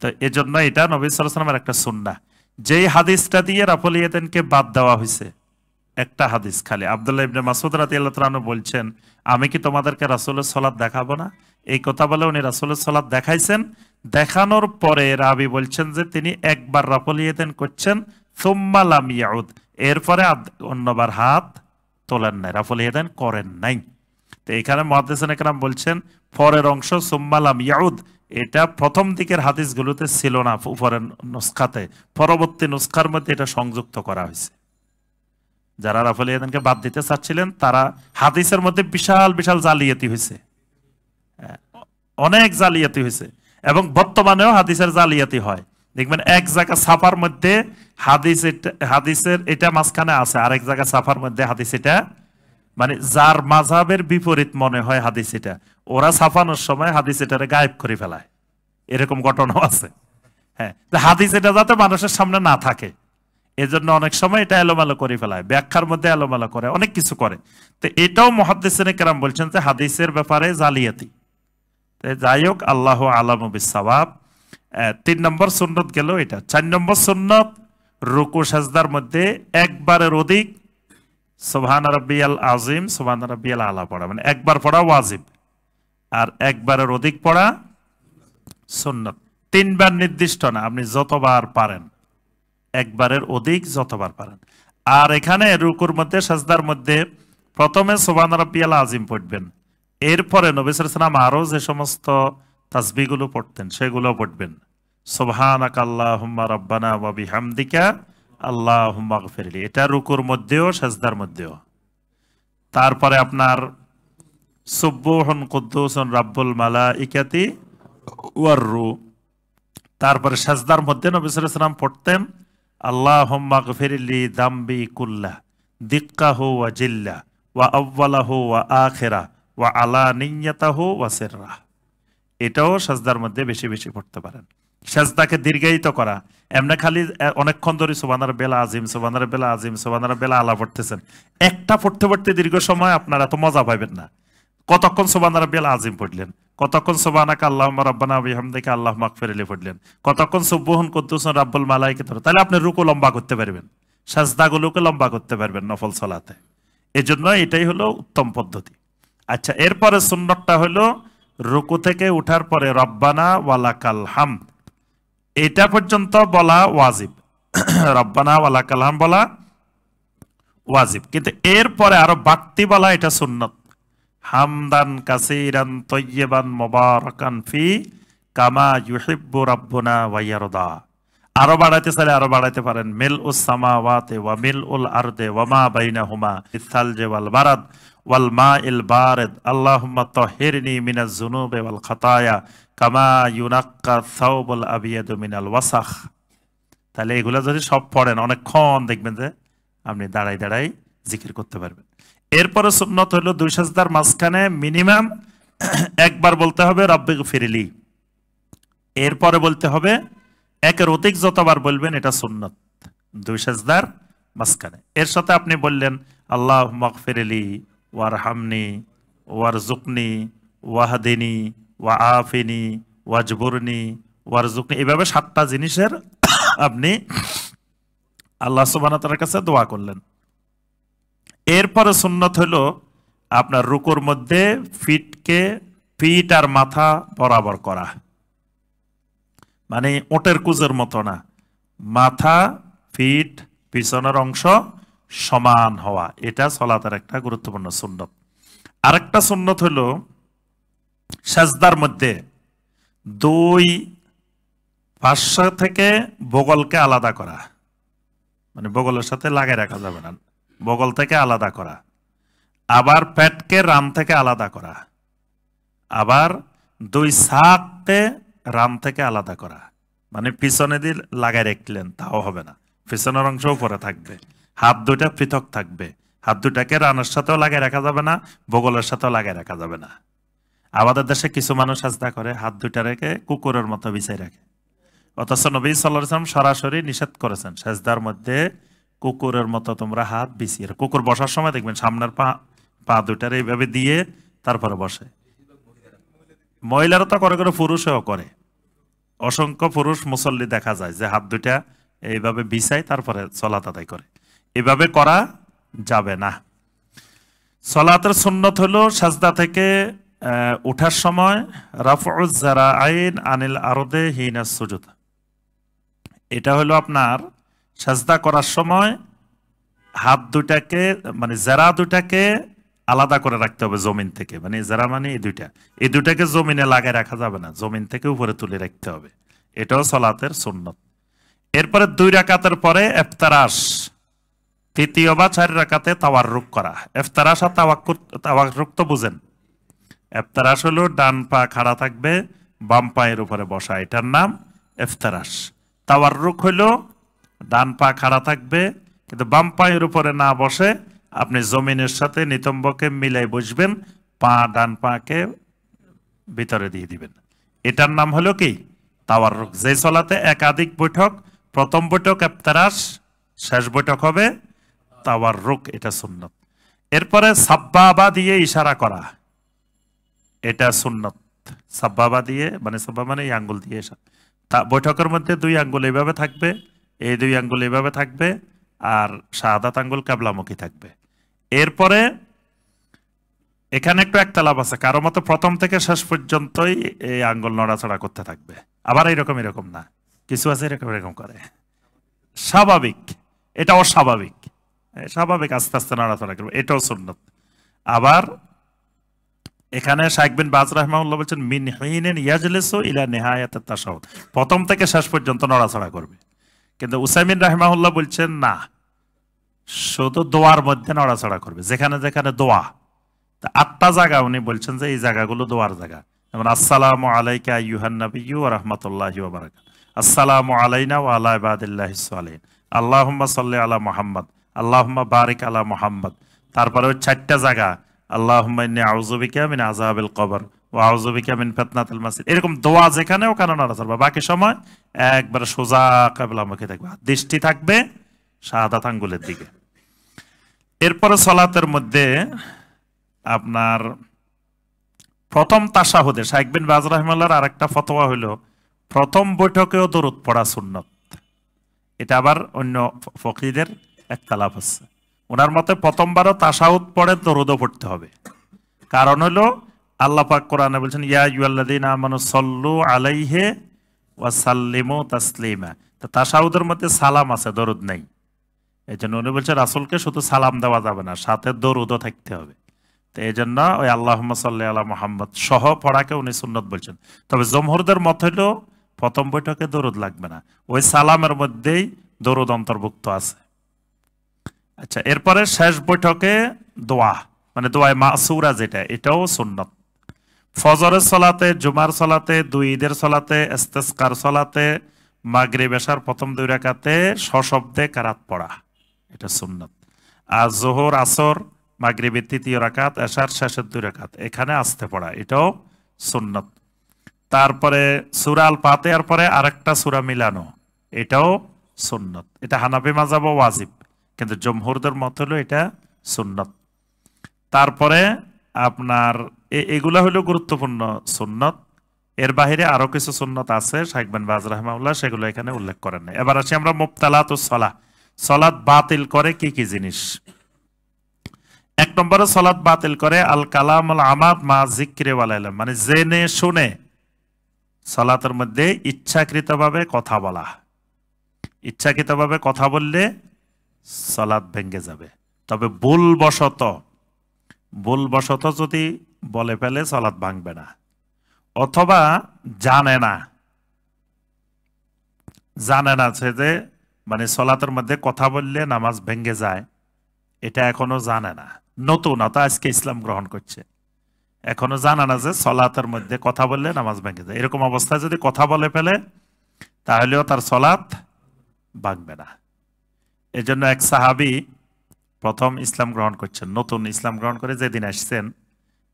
তো এজন্য এটা নবী সাল্লাল্লাহু আলাইহি ওয়াসাল্লামের একটা সুন্নাহ। যেই হাদিসটা দিয়ে রাফুল ইয়াদাইনকে বাদ দেওয়া হয়েছে, একটা হাদিস খালি, আব্দুল্লাহ ইবনে মাসউদ রাদিয়াল্লাহু তাআলা আনহু বলছেন, আমি কি তোমাদেরকে রাসূলের সালাত দেখাবো না? এই কথা বলে উনি রাসূলের সালাত দেখাইছেন। দেখানোর পরে রাবি বলছেন যে তিনি একবার রাফুল ইয়াদাইন করছেন, সুম্মা লাম ইয়াউদ, এরপরে অন্যবার হাত তোলেন নাই, রাফুল ইয়াদাইন করেন নাই। তো এখানে মুহাদ্দিসিন ইকরাম বলছেন পরের অংশ সুম্মা লাম ইয়াউদ, এটা প্রথম দিকের হাদিসগুলোতে ছিল না, উপরের নুসখাতে, পরবর্তী নুসখার মধ্যে এটা সংযুক্ত করা হয়েছে। যারা রাফুল ইয়াদাইনকে বাদ দিতে চাচ্ছিলেন তারা, হাদিসের মধ্যে বিশাল বিশাল জালিয়াতি হয়েছে, অনেক জালিয়াতি হয়েছে, এবং বর্তমানেও হাদিসের জালিয়াতি হয়। দেখবেন এক জায়গা ছাপার মধ্যে হাদিসের এটা মাঝখানে আছে, আরেক জায়গা ছাপার মধ্যে হাদিস এটা, মানে যার মাযহাবের বিপরীত মনে হয় হাদিস এটা, ওরা ছাপানোর সময় হাদিস এটারে গায়েব করে ফেলায়, এরকম ঘটনাও আছে। হ্যাঁ, হাদিস এটা যাতে মানুষের সামনে না থাকে, এজন্য অনেক সময় এটা এলোমেলো করে ফেলায়, ব্যাখ্যার মধ্যে এলোমেলো করে, অনেক কিছু করে। তো এটাও মুহাদ্দিসিনে কেরাম বলছেন যে হাদিসের ব্যাপারে জালিয়াতি। যাই হোক, আল্লাহু আলামু বিসসাওয়াব। 3 নম্বর সুন্নত গেল এটা। 4 নম্বর সুন্নত, রুকু সাজদার মধ্যে একবারের অধিক সুবহান রাব্বিয়াল আযীম, সুবহান রাব্বিয়াল আলা পড়া, মানে একবার পড়া ওয়াজিব, আর একবারের অধিক পড়া সুন্নত। 3 বার নির্দিষ্ট না, আপনি যতবার পারেন, একবারের অধিক যতবার পারেন। আর এখানে রুকুর মধ্যে সাজদার মধ্যে প্রথমে সুবহান রাব্বিয়াল আযীম পড়বেন, এরপরে নবী সাল্লাল্লাহু আলাইহি ওয়াসাল্লাম আরো যে সমস্ত তাসবিহগুলো পড়তেন সেগুলো পড়বেন, সুবহানাকা আল্লাহুম্মা রাব্বানা ওয়া বিহামদিকা আল্লাহুম্মা গফিরলি, এটা রুকুর মধ্যেও সাজদার মধ্যেও। তারপরে আপনার সুবহুন কুদ্দুসুন রাব্বুল মালাইকাতি ওয়ার রূহ, তারপরে সাজদার মধ্যে নবী সাল্লাল্লাহু আলাইহি ওয়াসাল্লাম পড়তেন আল্লাহুম্মা গফিরলি দামবি কুল্লাহ দিক্কাহু ওয়া জিল্লা ওয়া আউওয়ালাহু ওয়া আখিরা ওয়া আলানিয়াতাহু ওয়া সিররাহ। এটাও সাজদার মধ্যে বেশি বেশি পড়তে পারেন। সাজদাকে দীর্ঘায়িত করা, এমনি খালি অনেকক্ষণ ধরে সুবহান রাব্বিয়াল আযীম, সুবহান রাব্বিয়াল আযীম, সুবহান রাব্বিয়াল আলা পড়তেছেন, একটা পড়তে পড়তে দীর্ঘ সময় আপনারা তো মজা পাবেন না। কতক্ষণ সুবহান রাব্বিয়াল আযীম পড়লেন, কতক্ষণ সুবহানাকা আল্লাহুম্মা রাব্বানা ওয়া বিহামদিকা আল্লাহুম্মা গফিরলি পড়লেন, কতক্ষণ সুবহুন কুদ্দুসুন রাব্বুল মালাইকাতি, তাহলে আপনি রুকু লম্বা করতে পারবেন, সাজদাগুলোকে লম্বা করতে পারবেন নফল সালাতে। এজন্য এটাই হলো উত্তম পদ্ধতি। আচ্ছা, এরপরে সুন্নতটা হলো রুকু থেকে উঠার পরে রব্বানা ওয়ালাকাল হামদ, এটা পর্যন্ত বলা ওয়াজিব, রব্বানা ওয়ালাকাল হামদ বলা ওয়াজিব, কিন্তু এরপরে আরো বাড়তি বলা এটা সুন্নত। হামদান কাসীরান তাইয়্যিবান মুবারাকান ফি কামা ইউহিব্বু রাব্বুনা ওয়া ইয়ারদা। আরো বাড়াইতে চাইলে আরো বাড়াইতে পারেন, মিলউস সামাওয়াতি ওয়া মিলউল আরদি ওয়া মা বাইনাহুমা বিসালজি ওয়াল বারাদ ওয়াল মাইল বারিদ আল্লাহুম্মা তাহহিরনি মিনাজ যুনুবি ওয়াল খাতায়া কামা ইউনাক্কা সাওবুল আবিয়াদু মিনাল ওয়াসাখ। তাহলে এগুলা যদি সব পড়েন অনেকক্ষণ দেখবেন যে আপনি দাঁড়াই দাঁড়াই জিকির করতে পারবেন। এরপরে সুন্নত হলো দুই সাজদার মাঝখানে মিনিমাম একবার বলতে হবে রব্বিগফিরলি, এরপরে বলতে হবে একের অধিক যতবার বলবেন এটা সুন্নত দুই সাজদার মাঝখানে। এর সাথে আপনি বললেন আল্লাহুম্মা গফিরলি ওয়ারহামনি ওয়ারজুকনি ওয়াহদিনি ওয়াআফিনি ওয়াজবুরনি ওয়ারজুকনি, এভাবে 7টা জিনিসের আপনি আল্লাহ সুবহানাহু ওয়া তাআলার কাছে দোয়া করলেন। এরপরে সুন্নত হলো আপনার রুকুর মধ্যে পিঠ আর মাথা বরাবর করা, মানে ওটের কুজের মতো না, মাথা পিঠ পিছনের অংশ সমান হওয়া, এটা সালাতের একটা গুরুত্বপূর্ণ সুন্নত। আরেকটা সুন্নত হলো সাজদার মধ্যে 2 পার্শ্ব থেকে বগলকে আলাদা করা, মানে বগলের সাথে লাগাই রাখা যাবে না, বগল থেকে আলাদা করা। আবার পেটকে রান থেকে আলাদা করা, আবার 2 সাককে রান থেকে আলাদা করা, মানে পিছনে দিয়ে লাগাই রাখলেন তাও হবে না, পিছনের অংশ উপরে থাকবে, হাত দুটা পৃথক থাকবে, হাত দুটাকে রানের সাথেও লাগাই রাখা যাবে না, বগলের সাথেও লাগাই রাখা যাবে না। আমাদের দেশে কিছু মানুষ সাজদা করে হাত দুটা রেখে কুকুরের মতো বিছাই রাখে, অথচ নবী সাল্লাল্লাহু আলাইহি ওয়াসাল্লাম সরাসরি নিষেধ করেছেন সাজদার মধ্যে কুকুরের মতো তোমরা হাত বিছিয়ে। কুকুর বসার সময় দেখবেন সামনের পা দুটার এইভাবে দিয়ে তারপরে বসে। মহিলারা তো করে করে, পুরুষও করে, অসংখ্য পুরুষ মুসল্লি দেখা যায় যে হাত দুটা এইভাবে বিছায় তারপরে সালাত আদায় করে, এভাবে করা যাবে না। সালাতের সুন্নত হলো সাজদা থেকে ওঠার সময় রাফউজ যারাআইন আনিল আরদে হিনাস সুজুদ, এটা হলো আপনার সাজদা করার সময় হাত দুটাকে মানে জারা দুটাকে আলাদা করে রাখতে হবে জমিন থেকে, মানে জারা মানে এই দুটাকে জমিনে লাগায় রাখা যাবে না, জমিন থেকে উপরে তুলে রাখতে হবে, এটাও সালাতের সুন্নত। এরপরে 2 রাকাতের পরে ইফতারাশ, 3য় বা 4 রাকাতে তাওয়াররুক করা। ইফতারাশ আর তাওয়াররুক তো বুঝেন, ইফতারাশ হলো ডান পা খাড়া থাকবে, বাম পায়ের উপরে বসা, এটার নাম ইফতারাশ। তাওয়াররুক হলো ডান পা খাড়া থাকবে কিন্তু বাম পায়ের উপরে না বসে আপনি জমিনের সাথে নিতম্বকে মিলাই বসবেন, ডান পাকে ভিতরে দিয়ে দিবেন, এটার নাম হলো কি তাওয়াররুক। যে সালাতে একাধিক বৈঠক, প্রথম বৈঠক ইফতারাশ, শেষ বৈঠক হবে তাওয়াররুক, এটা সুন্নত। এরপরে সাব্বাবা দিয়ে ইশারা করা, এটা সুন্নত। সাব্বাবা দিয়ে মানে সাব্বাবা মানে এই আঙ্গুল দিয়ে বৈঠকের মধ্যে 2 আঙ্গুল এইভাবে থাকবে, এই 2 আঙ্গুল এইভাবে থাকবে, আর শাহাদাত আঙ্গুল কিবলামুখী থাকবে। এরপরে এখানে একটু একতলাপ আছে, কারো মতো প্রথম থেকে শেষ পর্যন্তই এই আঙ্গুল নড়াচড়া করতে থাকবে, আবার এরকম না, কিছু আছে এরকম করে, স্বাভাবিক, এটা অস্বাভাবিক, স্বাভাবিক আস্তে আস্তে নড়াচড়া করবে, এটাও সুন্নত। আবার এখানে শাইখ বিন বাজ রাহিমাহুল্লাহ বলছেন মিন হিনিন ইয়াজলিসু ইলা নিহায়াতিত তাশাহুদ, প্রথম থেকে শেষ পর্যন্ত নড়াচড়া করবে। কিন্তু উসাইমিন রাহিমাহুল্লাহ বলছেন না, শুধু দোয়ার মধ্যে নড়াচড়া করবে, যেখানে যেখানে দোয়া, 8টা জায়গা উনি বলছেন যে এই জায়গাগুলো দোয়ার জায়গা, যেমন আসসালামু আলাইকা আইয়ুহান নাবিয়্যু ওয়া রাহমাতুল্লাহি ওয়া বারাকাতুহু, আসসালামু আলাইনা ওয়া আলা ইবাদিল্লাহিস সালিহিন, আল্লাহুম্মা সাল্লি আলা মুহাম্মদ, আল্লাহুম্মা বারিক আলা মুহাম্মদ। তারপরে ওই 4টা জায়গা আল্লাহুম্মা ইন্নী আউযু বিকা মিন আযাবিল কবর ওয়া আউযু বিকা মিন ফিতনাতিল মাসিহ, এরকম দোয়া যেখানে ওখানে নড়াচড়া, বাকি সময় একবার সোজা কিবলামুখী থাকবে, দৃষ্টি থাকবে শাহাদাত আঙ্গুলের দিকে। এরপরে সালাতের মধ্যে আপনার প্রথম তাশাহুদে শাইখ বিন বাজ রাহিমাহুল্লাহর আরেকটা ফতোয়া হলো প্রথম বৈঠকেও দরুদ পড়া সুন্নত, এটা আবার অন্য ফকিহদের একতলাপ আছে। ওনার মতে প্রথমবারও তাশাহুদ পড়ে দরুদও পড়তে হবে, কারণ হলো আল্লাহ পাক কোরআনে বলছেন ইয়া আইয়ুহাল্লাযীনা আমানু সাল্লু আলাইহি ওয়া সাল্লিমু তাসলিমা, তো তাশাহুদের মধ্যে সালাম আছে, দরুদ নেই, এই জন্য উনি বলছেন রাসূলকে শুধু সালাম দেওয়া যাবে না, সাথে দরুদও থাকতে হবে। তো এই জন্য ওই আল্লাহুম্মা সাল্লি আলা মুহাম্মদ সহ পড়াকে উনি সুন্নত বলছেন। তবে জমহুরদের মত হলো প্রথম বৈঠকে দরুদ লাগবে না, ওই সালামের মধ্যেই দরুদ অন্তর্ভুক্ত আছে। আচ্ছা, এরপরে শেষ বৈঠকে দোয়া, মানে দোয়ায়ে মাসুরা যেটা, এটাও সুন্নত। ফজরের সলাতে, জুমার সলাতে, দুই ঈদের সলাতে, ইস্তিসকার সলাতে, মাগরিব এশার প্রথম 2 রাকাতে সশব্দে কেরাত পড়া, এটা সুন্নত। আর যোহর, আসর, মাগরিবের 3য় রাকাত, এশার শেষের 2 রাকাত এখানে আস্তে পড়া, এটাও সুন্নত। তারপরে সূরা আল ফাতিহার পরে আরেকটা সূরা মিলানো, এটাও সুন্নত। এটা হানাফি মাযহাব ওয়াজিব, কিন্তু জমহুরদের মত হলো এটা সুন্নত। তারপরে আপনার এগুলা হলো গুরুত্বপূর্ণ সুন্নত। এর বাহিরে আরো কিছু সুন্নত আছে, শাইখ বিন বাজ রাহিমাহুল্লাহ সেগুলো এখানে উল্লেখ করেন নাই। এবার আসি আমরা মুবতালাতুস সালাহ, সালাত বাতিল করে কি কি জিনিস। 1 নম্বরে সালাত বাতিল করে আল কালাম আল আমাদ মা যিকরি ওয়াল ইলম, মানে জেনে শুনে সালাতের মধ্যে ইচ্ছাকৃতভাবে কথা বলা। ইচ্ছাকৃতভাবে কথা বললে সালাত ভেঙে যাবে। তবে ভুলবশত যদি বলে ফেলে সালাত ভাঙবে না। অথবা জানে না সে যে মানে সালাতের মধ্যে কথা বললে নামাজ ভেঙে যায়, এটা এখনো জানে না, নতুন, অত আজকে ইসলাম গ্রহণ করছে, এখনো জানে না যে সালাতের মধ্যে কথা বললে নামাজ ভেঙে যায়। এরকম অবস্থায় যদি কথা বলে ফেলে তাহলেও তার সালাত ভাঙবে না। এজন্য এক সাহাবী প্রথম ইসলাম গ্রহণ করছেন, নতুন ইসলাম গ্রহণ করে যেদিন আসছেন,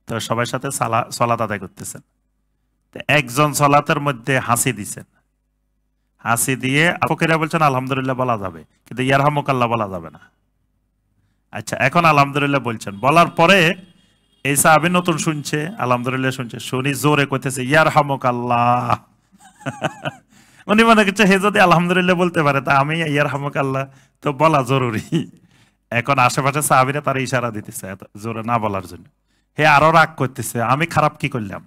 তো সবার সাথে সালাত আদায় করতেছেন। একজন সালাতের মধ্যে হাসি দিছেন, হাসি দিয়ে ফকিরা বলছেন আলহামদুলিল্লাহ বলা যাবে, কিন্তু ইয়ারহামুকাল্লাহ বলা যাবে না। আচ্ছা, এখন আলহামদুলিল্লাহ বলছেন, বলার পরে এই সাহাবী নতুন শুনছে, আলহামদুলিল্লাহ শুনছে, শুনি জোরে কইতেছে ইয়ারহামুকাল্লাহ। উনি মনে করছে হে যদি আলহামদুলিল্লাহ বলতে পারে তা আমি ইয়ারহামুকাল্লাহ তো বলা জরুরি। এখন আশেপাশে সাহাবীরা তার ইশারা দিতেছে জোরে না বলার জন্য। হে আরো রাগ করতেছে, আমি খারাপ কি করলাম,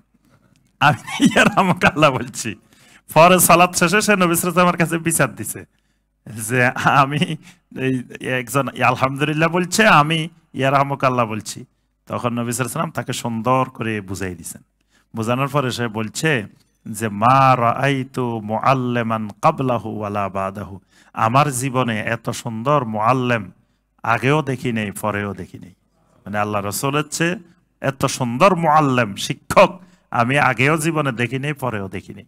আমি ইয়ারহামুকাল্লাহ বলছি। পরে সালাত শেষে সে নবী সাল্লাল্লাহু আলাইহি ওয়াসাল্লামের কাছে বিচার দিছে যে আমি একজন আলহামদুলিল্লাহ বলছে, আমি ইয়ারহামুকাল্লাহ বলছি। তখন নবী সাল্লাল্লাহু আলাইহি ওয়াসাল্লাম তাকে সুন্দর করে বুঝাই দিয়েছেন। বোঝানোর পরে সে বলছে যে মা রাআইতু মুআল্লিমান ক্বাবলাহু ওয়ালা বাদাহু, আমার জীবনে এত সুন্দর মুআল্লিম আগেও দেখি নেই, পরেও দেখি নেই। মানে আল্লাহ রাসূল হচ্ছে এত সুন্দর মুআল্লিম, শিক্ষক আমি আগেও জীবনে দেখি নেই, পরেও দেখি নেই।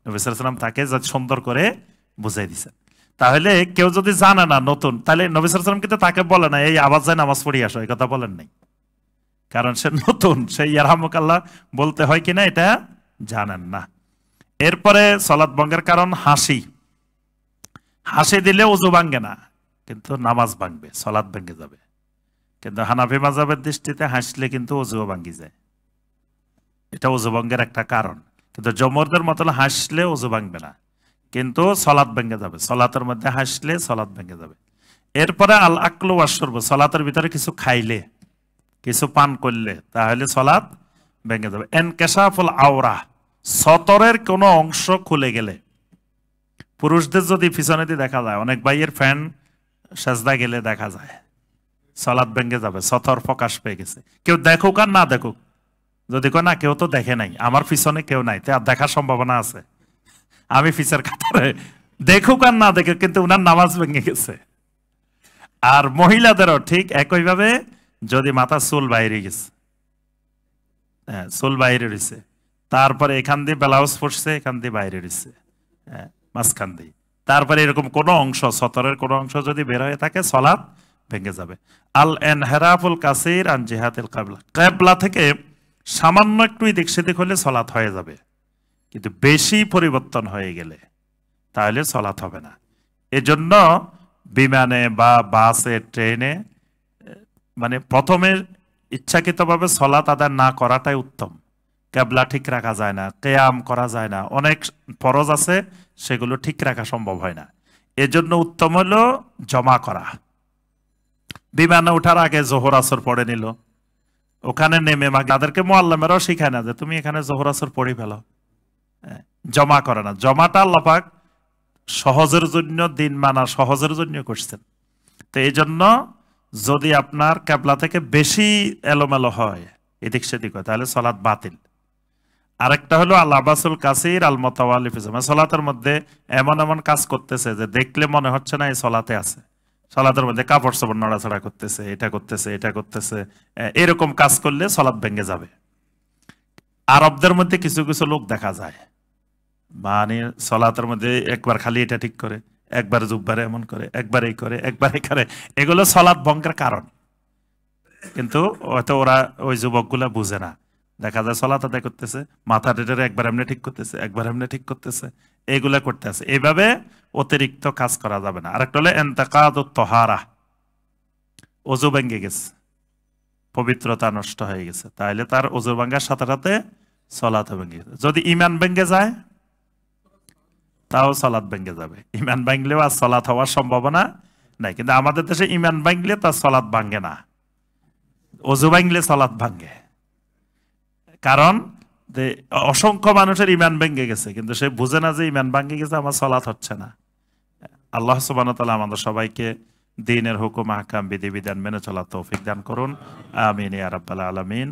নবী সাল্লাল্লাহু আলাইহি ওয়াসাল্লাম তাকে সুন্দর করে বুঝাই দিয়েছেন। তাহলে কেউ যদি জানে না, নতুন, তাহলে নবী সাল্লাল্লাহু আলাইহি ওয়াসাল্লাম কিন্তু তাকে বলে না এই আওয়াজ যায় নামাজ পড়ি আসো, এই কথা বলেন নাই, কারণ সে নতুন, সে ইয়ারহামুকাল্লাহ বলতে হয় কিনা এটা জানেন না। এরপরে সালাত ভঙ্গের কারণ হাসি দিলে ওযু ভাঙে না, কিন্তু নামাজ ভাঙবে, সালাত ভেঙে যাবে। কিন্তু হানাফি মাযহাবের দৃষ্টিতে হাসলে কিন্তু ওযুও ভাঙি যায়, এটা ওযু ভঙ্গের একটা কারণ। কিন্তু জমহুরদের মত হাসলে ওযু ভাঙবে না, কিন্তু সালাত ভেঙে যাবে। সালাতের মধ্যে হাসলে সালাত ভেঙে যাবে। এরপরে আল আকলু ওয়াশ শুরব, সালাতের ভিতরে কিছু খাইলে, কিছু পান করলে তাহলে সালাত ভেঙে যাবে। ইনকিশাফুল আওরা, সতরের কোনো অংশ খুলে গেলে, পুরুষদের যদি পিছনে দিয়ে দেখা যায়, অনেক ভাইয়ের ফ্যান সাজদা গেলে দেখা যায়, সালাত ভেঙে যাবে, সতর প্রকাশ পেয়ে গেছে। কেউ দেখুক আর না দেখুক, যদি কয় না কেউ তো দেখে নাই, আমার পিছনে কেউ নাই, তা দেখার সম্ভাবনা আছে, আমি পিছের কাতারে, দেখুক আর না দেখুক, কিন্তু উনার নামাজ ভেঙে গেছে। আর মহিলাদেরও ঠিক একইভাবে, যদি মাথা চুল বাইরে গেছে, হ্যাঁ চুল বাইরে রয়েছে, তারপরে এখান দিয়ে ব্লাউজ পড়ছে, এখান দিয়ে বাইরে রয়েছে, হ্যাঁ মাঝখান দিয়ে, তারপরে এরকম কোন অংশ, সতরের কোন অংশ যদি বের হয়ে থাকে সালাত ভেঙে যাবে। আল ইনহিরাফুল কাসীর আন জিহাতিল কিবলা, কিবলা থেকে সামান্য একটু এদিক সেদিক হলে সালাত হয়ে যাবে, কিন্তু বেশি পরিবর্তন হয়ে গেলে তাহলে সালাত হবে না। এজন্য বিমানে বা বাসে, ট্রেনে, মানে প্রথমে ইচ্ছাকৃতভাবে সালাত আদায় না করাটাই উত্তম। কিবলা ঠিক রাখা যায় না, কিয়াম করা যায় না, অনেক ফরজ আছে সেগুলো ঠিক রাখা সম্ভব হয় না। এজন্য উত্তম হলো জমা করা। বিমানে ওঠার আগে জোহর আসর পড়ে নিল, ওখানে নেমে তাদেরকে মুআল্লিমেরাও শিখায় না যে তুমি এখানে জোহর আসর পড়ে ফেলো, জমা করে না। জমাটা আল্লাহ পাক সহজের জন্য, দিন মানা সহজের জন্য করছেন। তো এই জন্য যদি আপনার কিবলা থেকে বেশি এলোমেলো হয়, এদিক সেদিক হয়, তাহলে সালাত বাতিল। আরেকটা হলো আল আবাসুল কাসির আল মুতাওয়ালি ফি সালাত, সালাতের মধ্যে এমন এমন কাজ করতেছে যে দেখলে মনে হচ্ছে না এই সালাতে আছে। সালাতের মধ্যে কাপড় চোপড় নড়াচড়া করতেছে, এটা করতেছে, এটা করতেছে, এরকম কাজ করলে সালাত ভেঙে যাবে। আরবদের মধ্যে কিছু কিছু লোক দেখা যায়, মানে সালাতের মধ্যে একবার খালি এটা ঠিক করে, একবার জুব্বারে এমন করে, একবার এই করে, একবার এই করে, এগুলো সালাত ভঙ্গের কারণ। কিন্তু হয়তো ওরা ওই যুবকগুলা বুঝে না, দেখা যায় সালাত আদায় করতেছে, মাথা টেটে একবার এমনি ঠিক করতেছে, একবার এমনি ঠিক করতেছে, এগুলা করতে আছে। এইভাবে অতিরিক্ত কাজ করা যাবে না। আরেকটা হলো ইন্তাকাদুত তাহারা, ওযু ভেঙে গেছে, পবিত্রতা নষ্ট হয়ে গেছে, তাহলে তার ওযু ভাঙার সাথে সাথে সালাত ভেঙে গেছে। যদি ঈমান ভেঙে যায় তাও সালাত ভেঙে যাবে। ঈমান ভাঙলেও আর সালাত হওয়ার সম্ভাবনা নাই। কিন্তু আমাদের দেশে ঈমান ভাঙলে তার সালাত ভাঙে না, ওযু ভাঙলে সালাত ভাঙে। কারণ যে অসংখ্য মানুষের ঈমান ভেঙে গেছে, কিন্তু সে বুঝে না যে ঈমান ভেঙে গেছে, আমার সালাত হচ্ছে না। আল্লাহ সুবহানাহু ওয়া তাআলা আমাদের সবাইকে দ্বীনের হুকুম আহকাম বিধিবিধান মেনে চলার তৌফিক দান করুন। আমিন ইয়া রাব্বাল আলামিন।